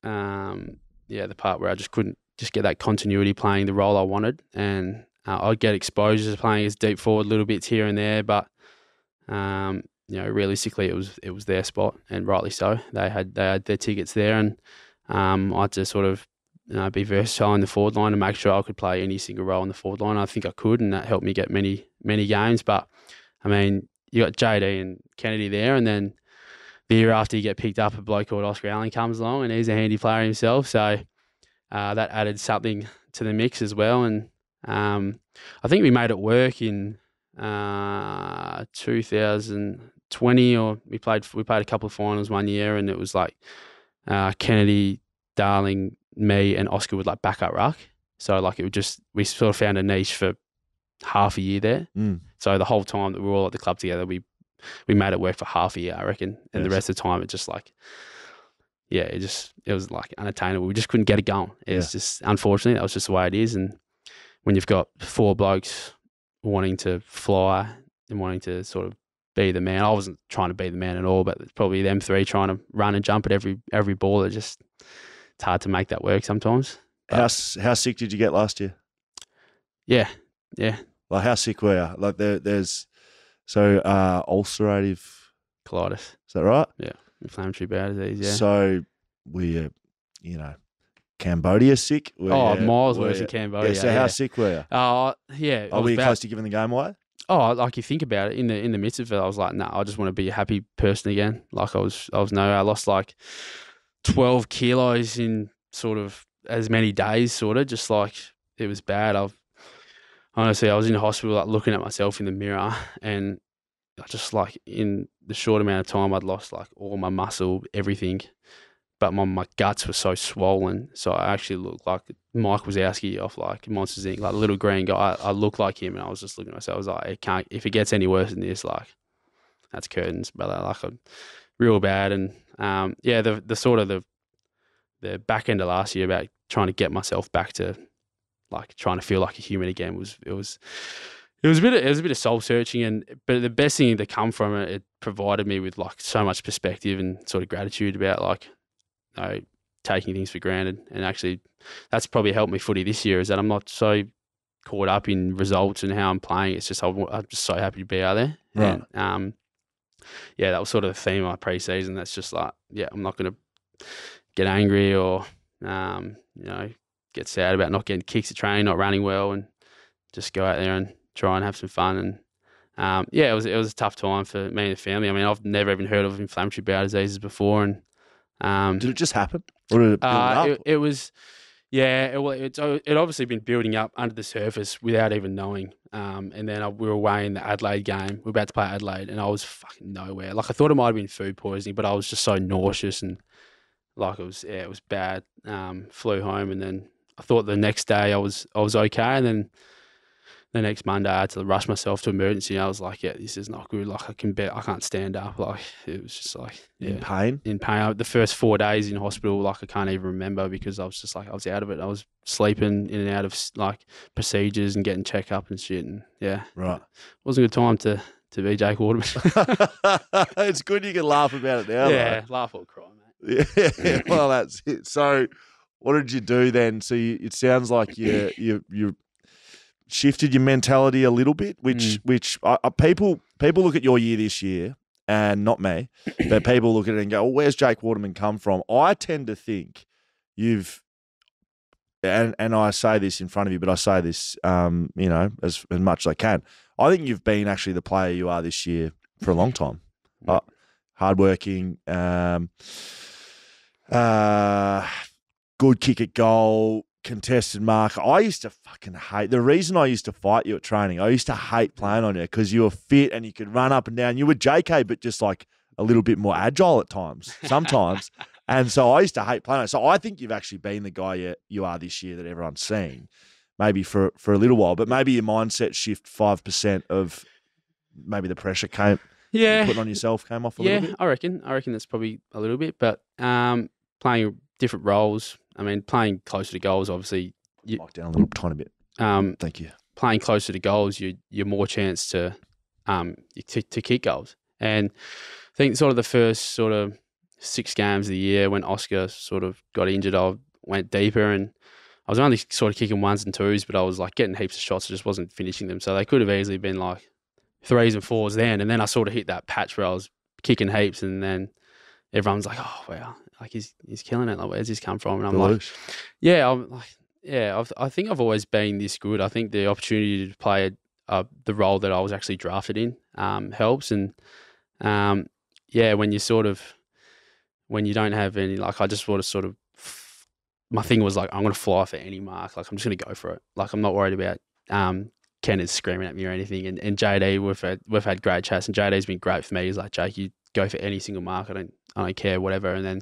part where I just couldn't just get that continuity playing the role I wanted, and I'd get exposures playing as deep forward little bits here and there, but you know, realistically it was their spot, and rightly so. They had their tickets there, and I had to sort of be versatile in the forward line and make sure I could play any single role in the forward line. I think I could, and that helped me get many games. But I mean, you got JD and Kennedy there, and then the year after you get picked up, a bloke called Oscar Allen comes along, and he's a handy player himself. So that added something to the mix as well. And I think we made it work in 2020, or we played a couple of finals one year, and it was like Kennedy, Darling, me, and Oscar would like back up ruck. So like we sort of found a niche for half a year there. So the whole time that we were all at the club together, we made it work for half a year, I reckon. And the rest of the time, it just like, it was like unattainable. We just couldn't get it going. It's just, unfortunately, that was just the way it is. And when you've got 4 blokes wanting to fly and wanting to sort of be the man, I wasn't trying to be the man at all, but it's probably them 3 trying to run and jump at every ball. It's hard to make that work sometimes. But how sick did you get last year? Yeah. Like how sick were you? Like there's ulcerative colitis. Is that right? Yeah, inflammatory bowel disease. Yeah. So were you, Cambodia sick? Miles worse than Cambodia. Yeah, so how sick were you? Yeah. Were you close to giving the game away? Oh, like you think about it, in the midst of it, I was like, I just want to be a happy person again. Like I lost like 12 kilos in sort of as many days, sort of, just like it was bad. Honestly, I was in the hospital, like looking at myself in the mirror, and I just like in the short amount of time, I'd lost like all my muscle, everything. But my guts were so swollen, so I actually looked like Mike Wazowski off like Monsters Inc., like a little green guy. I looked like him, and I was just looking at myself. I was like, if it gets any worse than this, like that's curtains, brother. Like real bad. And the sort of the back end of last year about trying to get myself back to like trying to feel like a human again was a bit of soul searching, but the best thing that come from it provided me with like so much perspective and sort of gratitude about like taking things for granted. And actually that's probably helped me footy this year, is that I'm not so caught up in results and how I'm playing. It's just I'm just so happy to be out there. Right. And that was sort of the theme of my pre-season. That's just like, I'm not going to get angry or get sad about not getting kicks at training, not running well, and just go out there and try and have some fun. And it was a tough time for me and the family. I mean, I've never even heard of inflammatory bowel diseases before. And did it just happen, or did it build up? It was, it's obviously been building up under the surface without even knowing. And then we were away in the Adelaide game. We were about to play Adelaide, and I was fucking nowhere. Like I thought it might have been food poisoning, but I was just so nauseous and like it was bad. Flew home, and then I thought the next day I was okay, and then the next Monday I had to rush myself to emergency. I was like, this is not good. Like I can't stand up. Like it was just like in pain. The first 4 days in hospital, like I can't even remember because I was just like I was out of it. I was sleeping in and out of like procedures and getting checked up and shit. And right, it wasn't a good time to be Jake Waterman. It's good you can laugh about it now. Yeah, laugh or cry, mate. Yeah, well that's it. So, what did you do then? So it sounds like you shifted your mentality a little bit, which people look at your year this year, and not me, but people look at it and go, "Oh, where's Jake Waterman come from?" I tend to think you've, and I say this in front of you, but I say this, as much as I can. I think you've been actually the player you are this year for a long time. Hardworking, good kick at goal. Contested marker. I used to fucking hate. The reason I used to fight you at training, I used to hate playing on you because you were fit and you could run up and down. You were JK, but just like a little bit more agile at times, sometimes. And so I used to hate playing on you. So I think you've actually been the guy you are this year that everyone's seen, maybe for a little while, but maybe your mindset shift 5% of maybe the pressure putting on yourself came off a little bit. I reckon that's probably a little bit, but playing different roles. I mean, playing closer to goals, obviously. Lock down a little tiny bit. Thank you. Playing closer to goals, you're more chance to kick goals. And I think sort of the first sort of 6 games of the year when Oscar sort of got injured, I went deeper and I was only sort of kicking 1s and 2s, but I was like getting heaps of shots. I just wasn't finishing them. So they could have easily been like 3s and 4s then. And then I sort of hit that patch where I was kicking heaps, and then everyone's like, "Oh wow, like he's killing it. Like where's this come from?" And I'm like, I think I've always been this good. I think the opportunity to play the role that I was actually drafted in helps. And when you don't have any, like I just sort of my thing was like, I'm going to fly for any mark. Like I'm just going to go for it. Like I'm not worried about Kenneth screaming at me or anything. And JD, we've had great chats, and JD's been great for me. He's like, "Jake, you go for any single mark. I don't care, whatever." And then,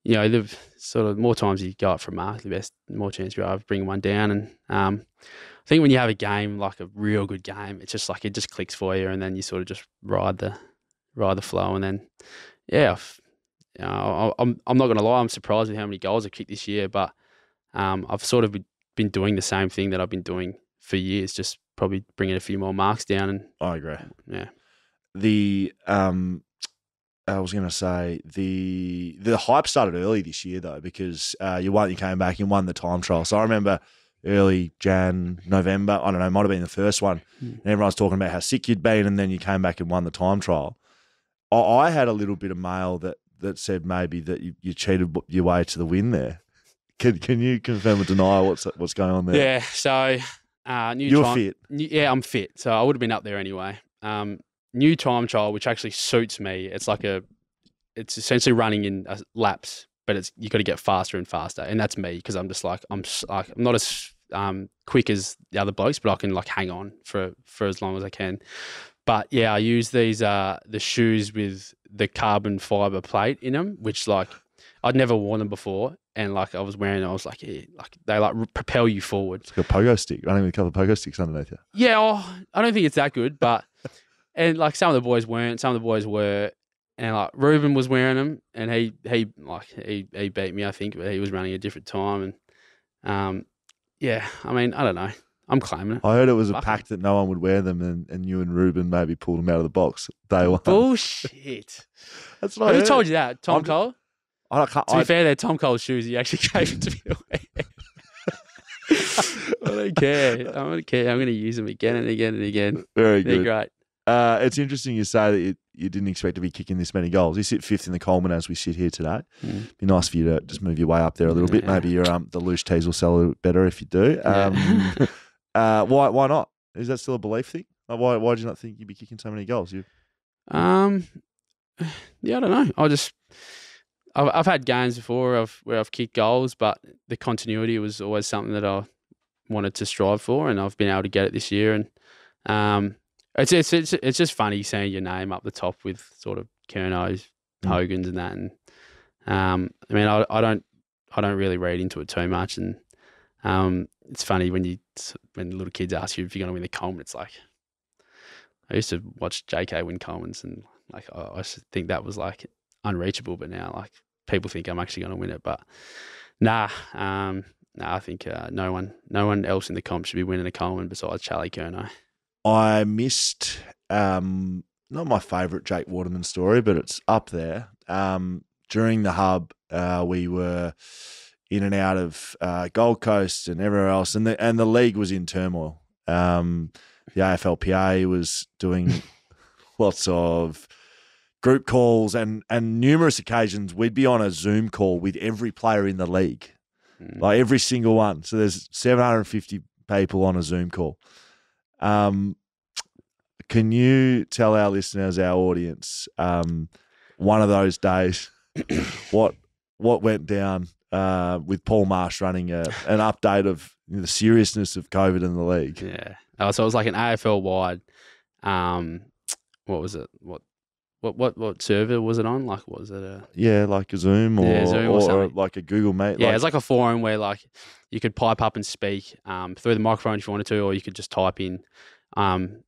the sort of more times you go up for a mark, the best, more chance you have of bringing one down. And I think when you have a game, like a real good game, it's just like, it just clicks for you, and then you sort of just ride the flow. And then, I'm not going to lie, I'm surprised with how many goals I've kicked this year, but I've sort of been doing the same thing that I've been doing for years, just probably bringing a few more marks down. And I agree. Yeah. I was going to say the hype started early this year though, because you came back and won the time trial. So I remember early November, I don't know, it might have been the first one, and everyone's talking about how sick you'd been, and then you came back and won the time trial. I had a little bit of mail that said maybe that you cheated your way to the win there. Can you confirm or deny what's going on there? Yeah, so you're fit. Yeah, I'm fit. So I would have been up there anyway. New time trial, which actually suits me. It's essentially running in laps, but you got to get faster and faster, and that's me because I'm just like I'm not as quick as the other blokes, but I can like hang on for as long as I can. But yeah, I use these the shoes with the carbon fiber plate in them, which like I'd never worn them before, and like I was wearing them, I was like, yeah, like they like propel you forward. It's like a pogo stick, running with a couple of pogo sticks underneath you. Yeah, I don't think it's that good, but and like some of the boys weren't, some of the boys were, and like Ruben was wearing them, and he beat me, I think, but he was running a different time, and yeah, I mean, I don't know, I'm claiming it. I heard it was a Fuck pact that no one would wear them, and you and Ruben maybe pulled them out of the box day one. Bullshit. That's what I Who heard. told you that? Tom Cole? To be I, fair, they're Tom Cole's shoes. He actually gave it to me to wear. I don't care. I don't care. I'm going to use them again and again and again. very They're good. great. It's interesting you say that you didn't expect to be kicking this many goals. You sit fifth in the Coleman as we sit here today. Be nice for you to just move your way up there a little bit. Maybe your the loose teas will sell a little bit better if you do. Why not? Is that still a belief thing? Like, why do you not think you'd be kicking so many goals? Yeah, I don't know. I've had games before where I've kicked goals, but the continuity was always something that I wanted to strive for, and I've been able to get it this year. And it's just funny seeing your name up the top with sort of Kernos, Hogan's, and that. And I mean, I don't really read into it too much, and it's funny when little kids ask you if you're going to win the Coleman. It's like I used to watch JK win Colemans, and like I used to think that was like unreachable, but now like people think I'm actually going to win it. But nah, I think no one else in the comp should be winning a Coleman besides Charlie Curnow. I missed not my favourite Jake Waterman story, but it's up there. During the hub, we were in and out of Gold Coast and everywhere else, and the league was in turmoil. The AFLPA was doing lots of group calls, and numerous occasions we'd be on a Zoom call with every player in the league, like every single one. So there's 750 people on a Zoom call. Can you tell our listeners, our audience, one of those days, what went down with Paul Marsh running an update of the seriousness of COVID in the league? Yeah. So it was like an AFL wide. What was it? What server was it on? Like, was it like a Zoom or like a Google Meet? Yeah, it's like a forum where like you could pipe up and speak through the microphone if you wanted to, or you could just type in on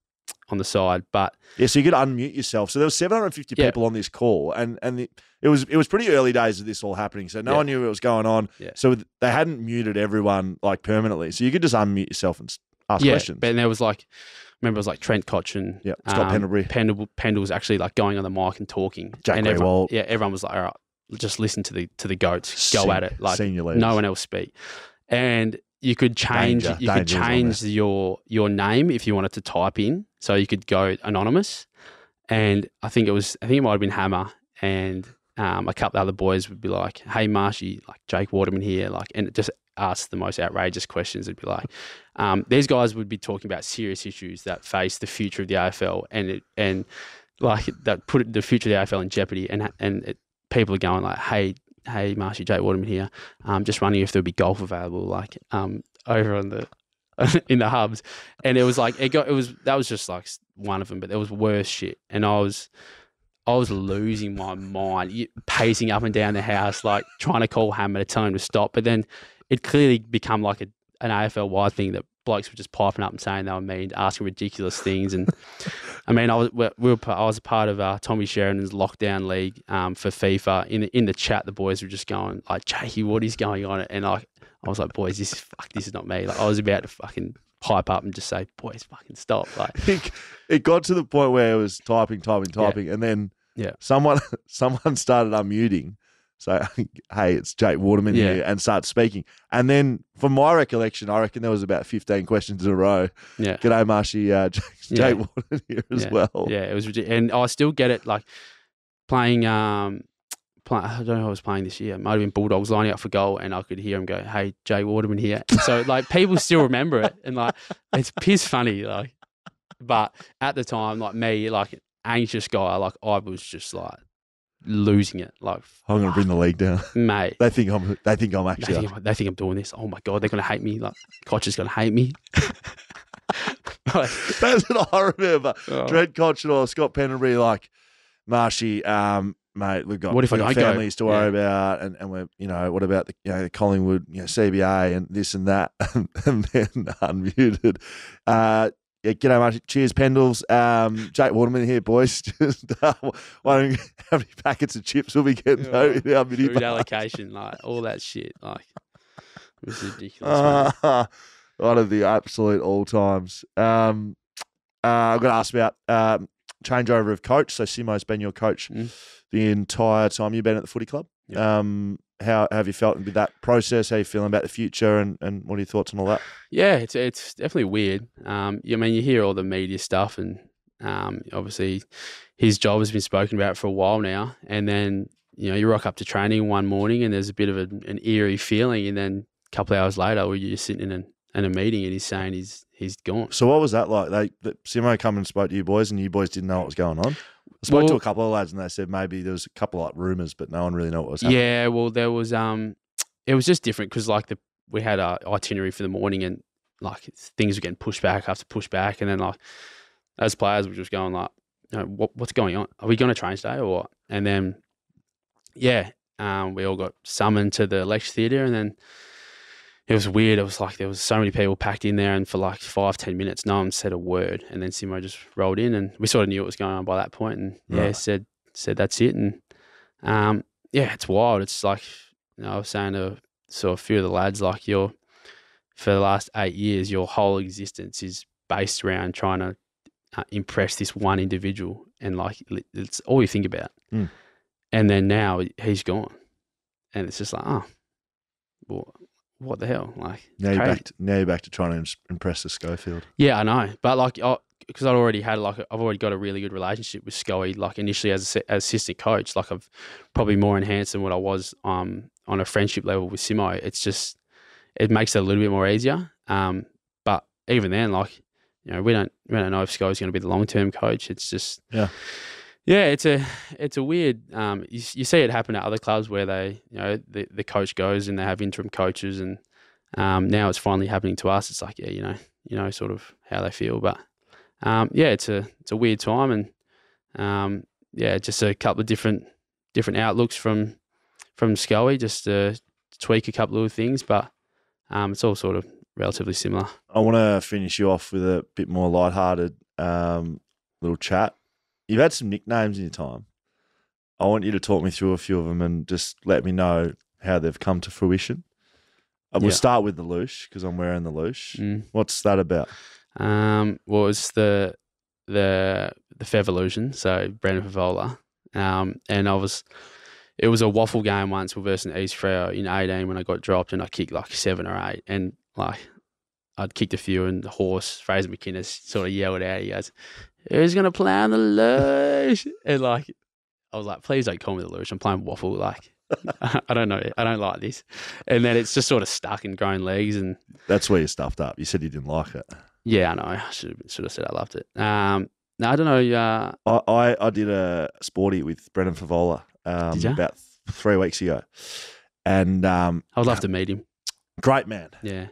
the side. But yeah, so you could unmute yourself. So there was 750 people on this call, and it was pretty early days of this all happening. So no one knew what was going on. Yeah. So they hadn't muted everyone like permanently. So you could just unmute yourself and ask questions. But there was like, remember it was like Trent Koch and Scott Pendlebury. Pendle was actually like going on the mic and talking. Jack Grewalt. Everyone was like, all right, just listen to the goats, go at it. Like senior leaders. No one else speak. And you could change your name if you wanted to type in. So you could go anonymous. And I think it might have been Hammer, and a couple of other boys would be like, hey Marshy, like Jake Waterman here, like, and it just ask the most outrageous questions. It'd be like, these guys would be talking about serious issues that face the future of the AFL, and like that put the future of the AFL in jeopardy. And people are going like, hey Marshy, Jake Waterman here, just wondering if there'll be golf available, like over on the in the hubs. And it was like that was just like one of them, but there was worse shit, and I was losing my mind, pacing up and down the house, like trying to call Hammer to tell him to stop. But then it clearly become like an AFL-wide thing that blokes were just piping up and saying they were mean, asking ridiculous things. And I mean, I was a part of Tommy Sheridan's lockdown league for FIFA. In the chat, the boys were just going like, "Jakey, what is going on?" And I was like, "Boys, this is not me." Like I was about to fucking pipe up and just say, "Boys, fucking stop!" Like it got to the point where it was typing, and then someone started unmuting. So, hey, it's Jake Waterman here, and start speaking. And then, from my recollection, I reckon there was about 15 questions in a row. Yeah. G'day, Marshy. Jake Waterman here as well. Yeah, it was ridiculous. And I still get it, like, playing, I don't know who I was playing this year. It might have been Bulldogs lining up for goal, and I could hear him go, hey, Jake Waterman here. So, like, people still remember it. And, like, it's piss funny, like. But at the time, like, me, like, an anxious guy, like, I was just, like, losing it. Like, I'm going to bring the league down, mate. They think I'm actually. They think I'm doing this. Oh my god, they're going to hate me. Like, Koch is going to hate me. Like, that's what I remember. Trent Koch or Scott Pendlebury, like, Marshy, mate, we've got families to worry about, and we're, what about the Collingwood, CBA and this and that, and then unmuted. Yeah, g'day, mate. Cheers, Pendles. Jake Waterman here, boys. Just wondering how many packets of chips will be getting in our mini food allocation, like all that shit. Like, it was ridiculous, man. One of the absolute all times. I'm going to ask about changeover of coach. So Simo's been your coach the entire time you've been at the footy club. Yep. How have you felt with that process? How are you feeling about the future, and what are your thoughts on all that? Yeah, it's definitely weird. I mean, you hear all the media stuff, and obviously his job has been spoken about for a while now. And then you rock up to training one morning, and there's a bit of an eerie feeling, and then a couple of hours later, you're just sitting in a meeting, and he's saying he's gone. So what was that like? Simo come and spoke to you boys, and you boys didn't know what was going on? I spoke to a couple of lads, and they said maybe there was a couple of rumours, but no one really knew what was happening. Yeah, well, there was it was just different because we had an itinerary for the morning, and like things were getting pushed back after push back, and then like as players were just going like, what's going on? Are we going to train today or what? And then we all got summoned to the lecture theatre, and then it was weird. It was like there was so many people packed in there, and for like 5-10 minutes, no one said a word. And then Simo just rolled in, and we sort of knew what was going on by that point. And said that's it. And it's wild. It's like I was saying to sort of a few of the lads, like for the last 8 years, your whole existence is based around trying to impress this one individual, and like it's all you think about. And then now he's gone, and it's just like, well, what the hell? Like now you're back to trying to impress the Schofield. Yeah, I know, but like because I've already got a really good relationship with Scully. Like initially as assistant coach, like I've probably more enhanced than what I was on a friendship level with Simo. It's just it makes it a little bit more easier. But even then, like we don't know if Scully's going to be the long term coach. It's just it's a weird. You see it happen at other clubs where they the coach goes and they have interim coaches, and now it's finally happening to us. It's like sort of how they feel, but it's a weird time, and just a couple of different outlooks from Scully, just to tweak a couple of things, but it's all sort of relatively similar. I want to finish you off with a bit more lighthearted little chat. You've had some nicknames in your time. I want you to talk me through a few of them and just let me know how they've come to fruition. We'll start with the Loosh because I'm wearing the Loosh. What's that about? Well, it's the Fevolution, so Brendan Favola. And it was a waffle game once versus East Freo in 18 when I got dropped, and I kicked like 7 or 8, and like I'd kicked a few, and the horse, Fraser McInnes, sort of yelled out, he goes, "Who's going to play on the Loosh?" And like, I was like, please don't call me the Loosh. I'm playing waffle. Like, I don't know. I don't like this. And then it's just sort of stuck and grown legs. And that's where you stuffed up. You said you didn't like it. Yeah, I know. I should have said I loved it. No, I don't know. I did a sporty with Brendan Favola about 3 weeks ago. And I would love to meet him. Great man. Yeah.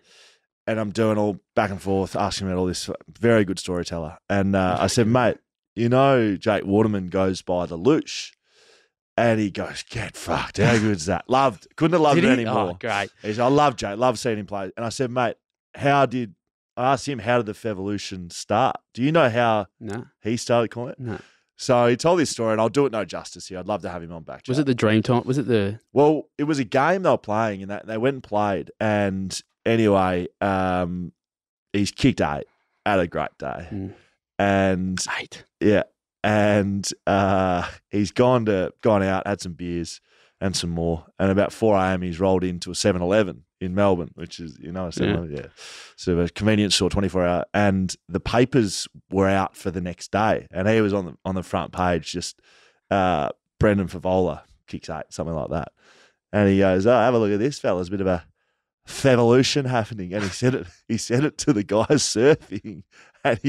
And I'm doing all back and forth, asking about all this. Very good storyteller. And I said, mate, Jake Waterman goes by the Loosh. And he goes, get fucked. How good's that? Couldn't have loved it anymore. Oh, great. He said, I love Jake, love seeing him play. And I said, mate, I asked him, how did the Fevolution start? Do you know how he started calling it? No. So he told this story, and I'll do it no justice here. I'd love to have him on BackChat. Was it the Dream Time? Was it the... Well, it was a game they were playing, and they went and played. And anyway, he's kicked 8. Had a great day. And 8? Yeah. And he's gone out, had some beers and some more. And about 4 a.m. he's rolled into a 7-Eleven in Melbourne, which is, a 7-Eleven, So a convenience store, 24-hour. And the papers were out for the next day. And he was on the front page, just Brendan Favola kicks 8, something like that. And he goes, have a look at this fella. There's a bit of a Fevolution happening. And he said it to the guy surfing. And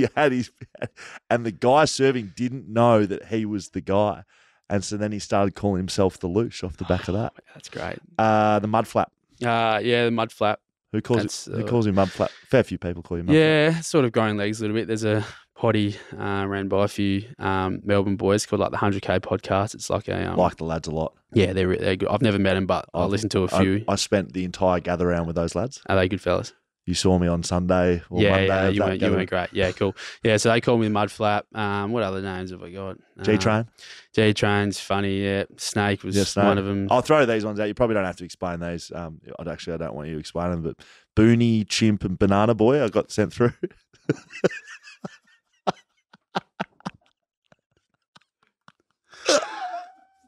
and the guy serving didn't know that he was the guy. And so then he started calling himself the Loosh off the back of that. That's great. The Mud Flap. The Mud Flap. Who calls him Mud Flap? Fair few people call him Mud Flap. Yeah, sort of growing legs a little bit. There's a potty ran by a few Melbourne boys called like the 100K podcast. It's like a... like the lads a lot. Yeah, they're good. I've never met them, but I listened to a few. I spent the entire gather round with those lads. Are they good fellas? You saw me on Sunday or Yeah, Monday. yeah, of you that weren't gathering. great. Yeah, cool. Yeah, so they call me Mudflap. What other names have I got? G-Train? G-Train's funny, yeah. Snake was Yes, no. one of them. I'll throw these ones out. You probably don't have to explain these. I don't want you to explain them, but Booney, Chimp, and Banana Boy I got sent through.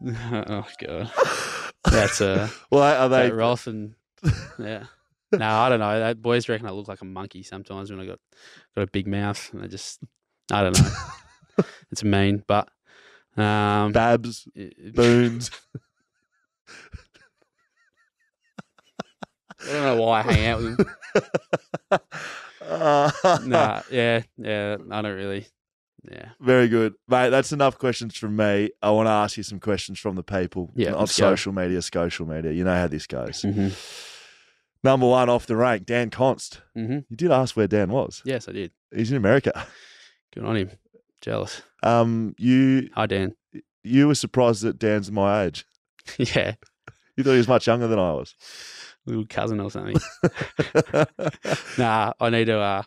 Oh, God. That's Well, are they? that Roth and, yeah. No, I don't know. That boys reckon I look like a monkey sometimes when I got a big mouth. And I don't know. It's mean, but Babs, Boons. I don't know why I hang out with them. Nah, yeah, I don't really. Yeah. Very good, mate. That's enough questions from me. I want to ask you some questions from the people Yeah, on let's go. social media, social media. You know how this goes. Mm-hmm. Number one off the rank, Dan Const. Mm-hmm. You did ask where Dan was. Yes, I did. He's in America. Good on him. Jealous. You Hi, Dan. were surprised that Dan's my age. Yeah. You thought he was much younger than I was. Little cousin or something. Nah, I need to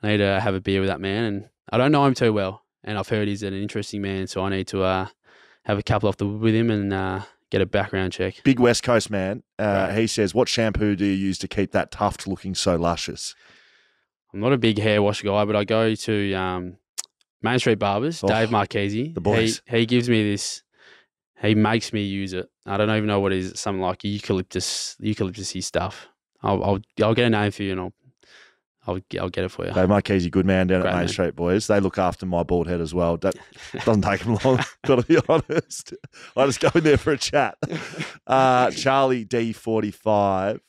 have a beer with that man, and I don't know him too well, and I've heard he's an interesting man, so I need to have a couple off the wood with him and get a background check. Big West Coast man. Right. He says, "What shampoo do you use to keep that tuft looking so luscious?" I'm not a big hair wash guy, but I go to Main Street Barbers, Oh, Dave Marchese. the boys. He gives me this. He makes me use it. I don't even know what it is. It's something like eucalyptus-y stuff. I'll get a name for you and I'll get it for you. Dave Marquez, good man down Great at Main man. Street, boys. They look after my bald head as well. That doesn't take them long, got to be honest. I just go in there for a chat. Charlie D45.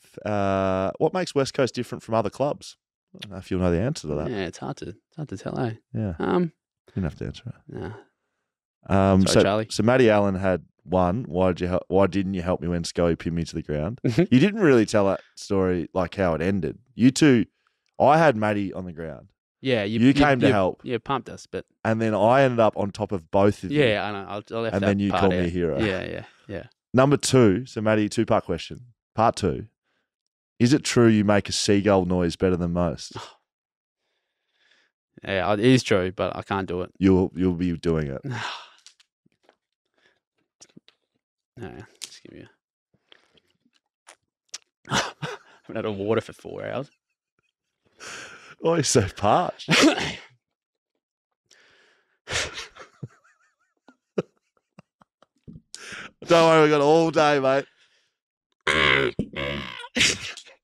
What makes West Coast different from other clubs? I don't know if you'll know the answer to that. Yeah, it's hard to tell, eh? Yeah. You didn't have to answer it. Nah. So Charlie. So Matty Allen had one. Why didn't you help me when Scully pinned me to the ground? Mhm. You didn't really tell that story like how it ended. You two, I had Matty on the ground, Yeah, You came to help. Yeah, pumped us, but and then I ended up on top of both of you. yeah, I know. I left And that then you part called me out. a hero. Yeah. Number two. So Matty, 2-part question. Part 2. Is it true you make a seagull noise better than most? Yeah, it is true, but I can't do it. You'll be doing it. No, just give me I haven't had a water for 4 hours. Oh, you're so parched. Don't worry, we got all day, mate.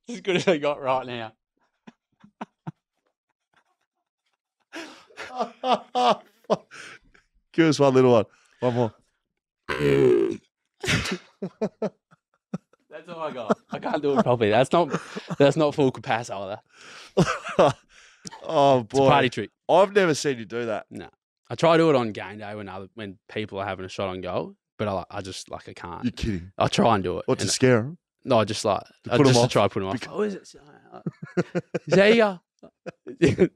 As good as I got right now. Give us one little one. One more. That's all I got. I can't do it properly. That's not full capacity either. Oh It's a boy, party trick. I've never seen you do that. No, I try to do it on game day when people are having a shot on goal, but I just I can't. You're kidding. I try and do it. What, to and- scare them? No, just put 'em just to off? try to put them off. Oh, is it? There you go.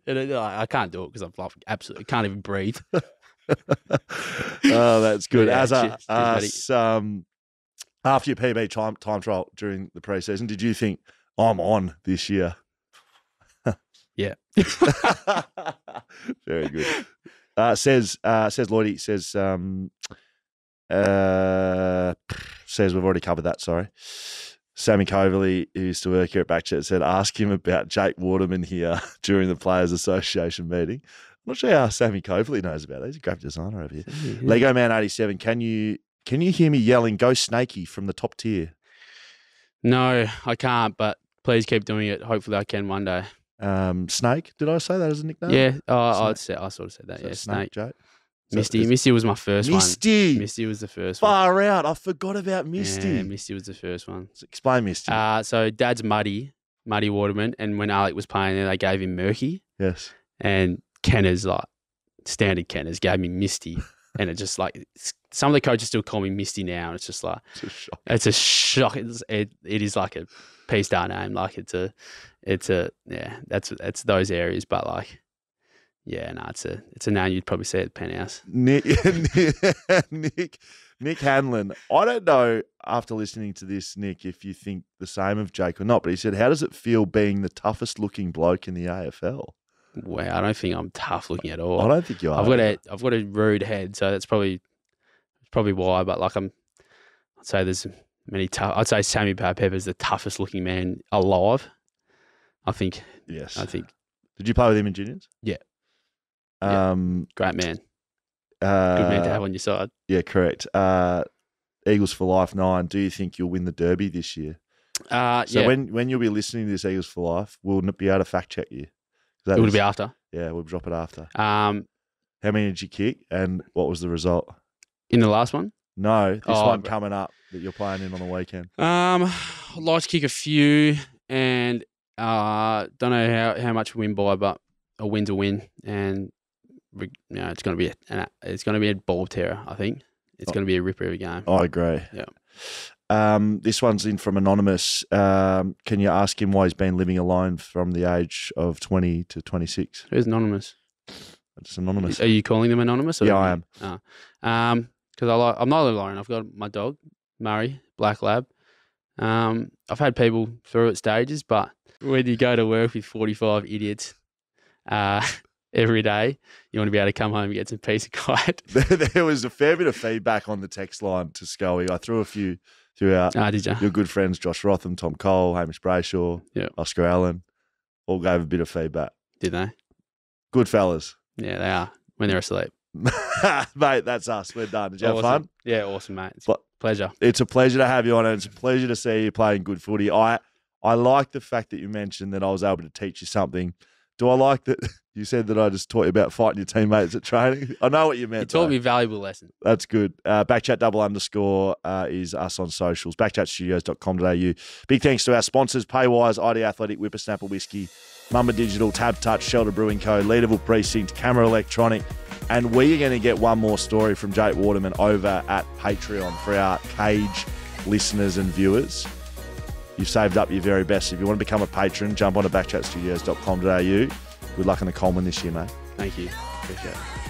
And I can't do it because I'm like absolutely can't even breathe. Oh, that's good. Yeah, As cheers, buddy. after your PB time trial during the preseason, did you think I'm on this year? Yeah. Very good. Says Lloydie, says we've already covered that, sorry. Sammy Coverley, who used to work here at BackChat, said, ask him about Jake Waterman here during the Players Association meeting. I'm not sure how Sammy Coverley knows about that. He's a graphic designer over here. Lego Man 87, can you hear me yelling, go Snakey from the top tier? No, I can't. But please keep doing it. Hopefully, I can one day. Snake, did I say that as a nickname? Yeah. I Snake. sort of said that. Is that Yeah. Snake, Jake? Misty was my first Misty. one. Misty was the first one. Far out. I forgot about Misty. Yeah, Misty was the first one. Explain Misty. So Dad's Muddy Waterman, and when Alec was playing there, they gave him Murky, Yes. and Kenners, like standard Kenners, gave me Misty, and it just like some of the coaches still call me Misty now, and it's just like It's a shock. it's a shock. It is like a P-star name, like it's a yeah. That's those areas, but like Yeah, no, it's a name you'd probably see at the Penthouse. Nick Hanlon. I don't know, after listening to this, Nick, if you think the same of Jake or not, but he said, how does it feel being the toughest looking bloke in the AFL? Wow, I don't think I'm tough looking at all. I don't think you are. I've got a rude head, so that's probably why. But like I'd say there's many tough. I'd say Sammy Pepper's the toughest looking man alive. I think. Yes. Did you play with him in juniors? Yeah. Great man. Good man to have on your side. Yeah, correct. Eagles for Life 9. Do you think you'll win the Derby this year? So when you'll be listening to this Eagles for Life, we'll be able to fact check you. It would be after. Yeah, we'll drop it after. How many did you kick, and what was the result? In the last one? No, this one coming up that you're playing in on the weekend. I'd like to kick a few, and don't know how much we win by, but a win's a win, and it's going to be a ball terror. I think it's going to be a ripper of a game. I agree. Yeah. This one's in from Anonymous. Can you ask him why he's been living alone from the age of 20 to 26? Who's Anonymous? It's Anonymous. Are you calling them Anonymous? Yeah, I am. Because I'm not alone. I've got my dog, Murray, Black Lab. I've had people through at stages, but when you go to work with 45 idiots every day, you want to be able to come home and get some peace and quiet. There was a fair bit of feedback on the text line to Scully. I threw a few throughout. Did you? Your good friends, Josh Rotham, Tom Cole, Hamish Brayshaw, Oscar Allen, all gave a bit of feedback. Did they? Good fellas. Yeah, they are when they're asleep. Mate, that's us. We're done. Did you have fun? Yeah, awesome, mate. It's a pleasure. It's a pleasure to have you on, and it's a pleasure to see you playing good footy. I like the fact that you mentioned that I was able to teach you something. Do I like that you said that I just taught you about fighting your teammates at training? I know what you meant. You taught me a valuable lesson. That's good. BackChat _ is us on socials. BackChatStudios.com.au. Big thanks to our sponsors, Paywise, ID Athletic, Whippersnapper Whisky, Mumba Digital, TABtouch, Shelter Brewing Co, Leaderville Precinct, Camera Electronic. And we are going to get one more story from Jake Waterman over at Patreon for our Cage listeners and viewers. You've saved up your very best. If you want to become a patron, jump on to backchatstudios.com.au. Good luck in the Coleman this year, mate. Thank you. Appreciate it.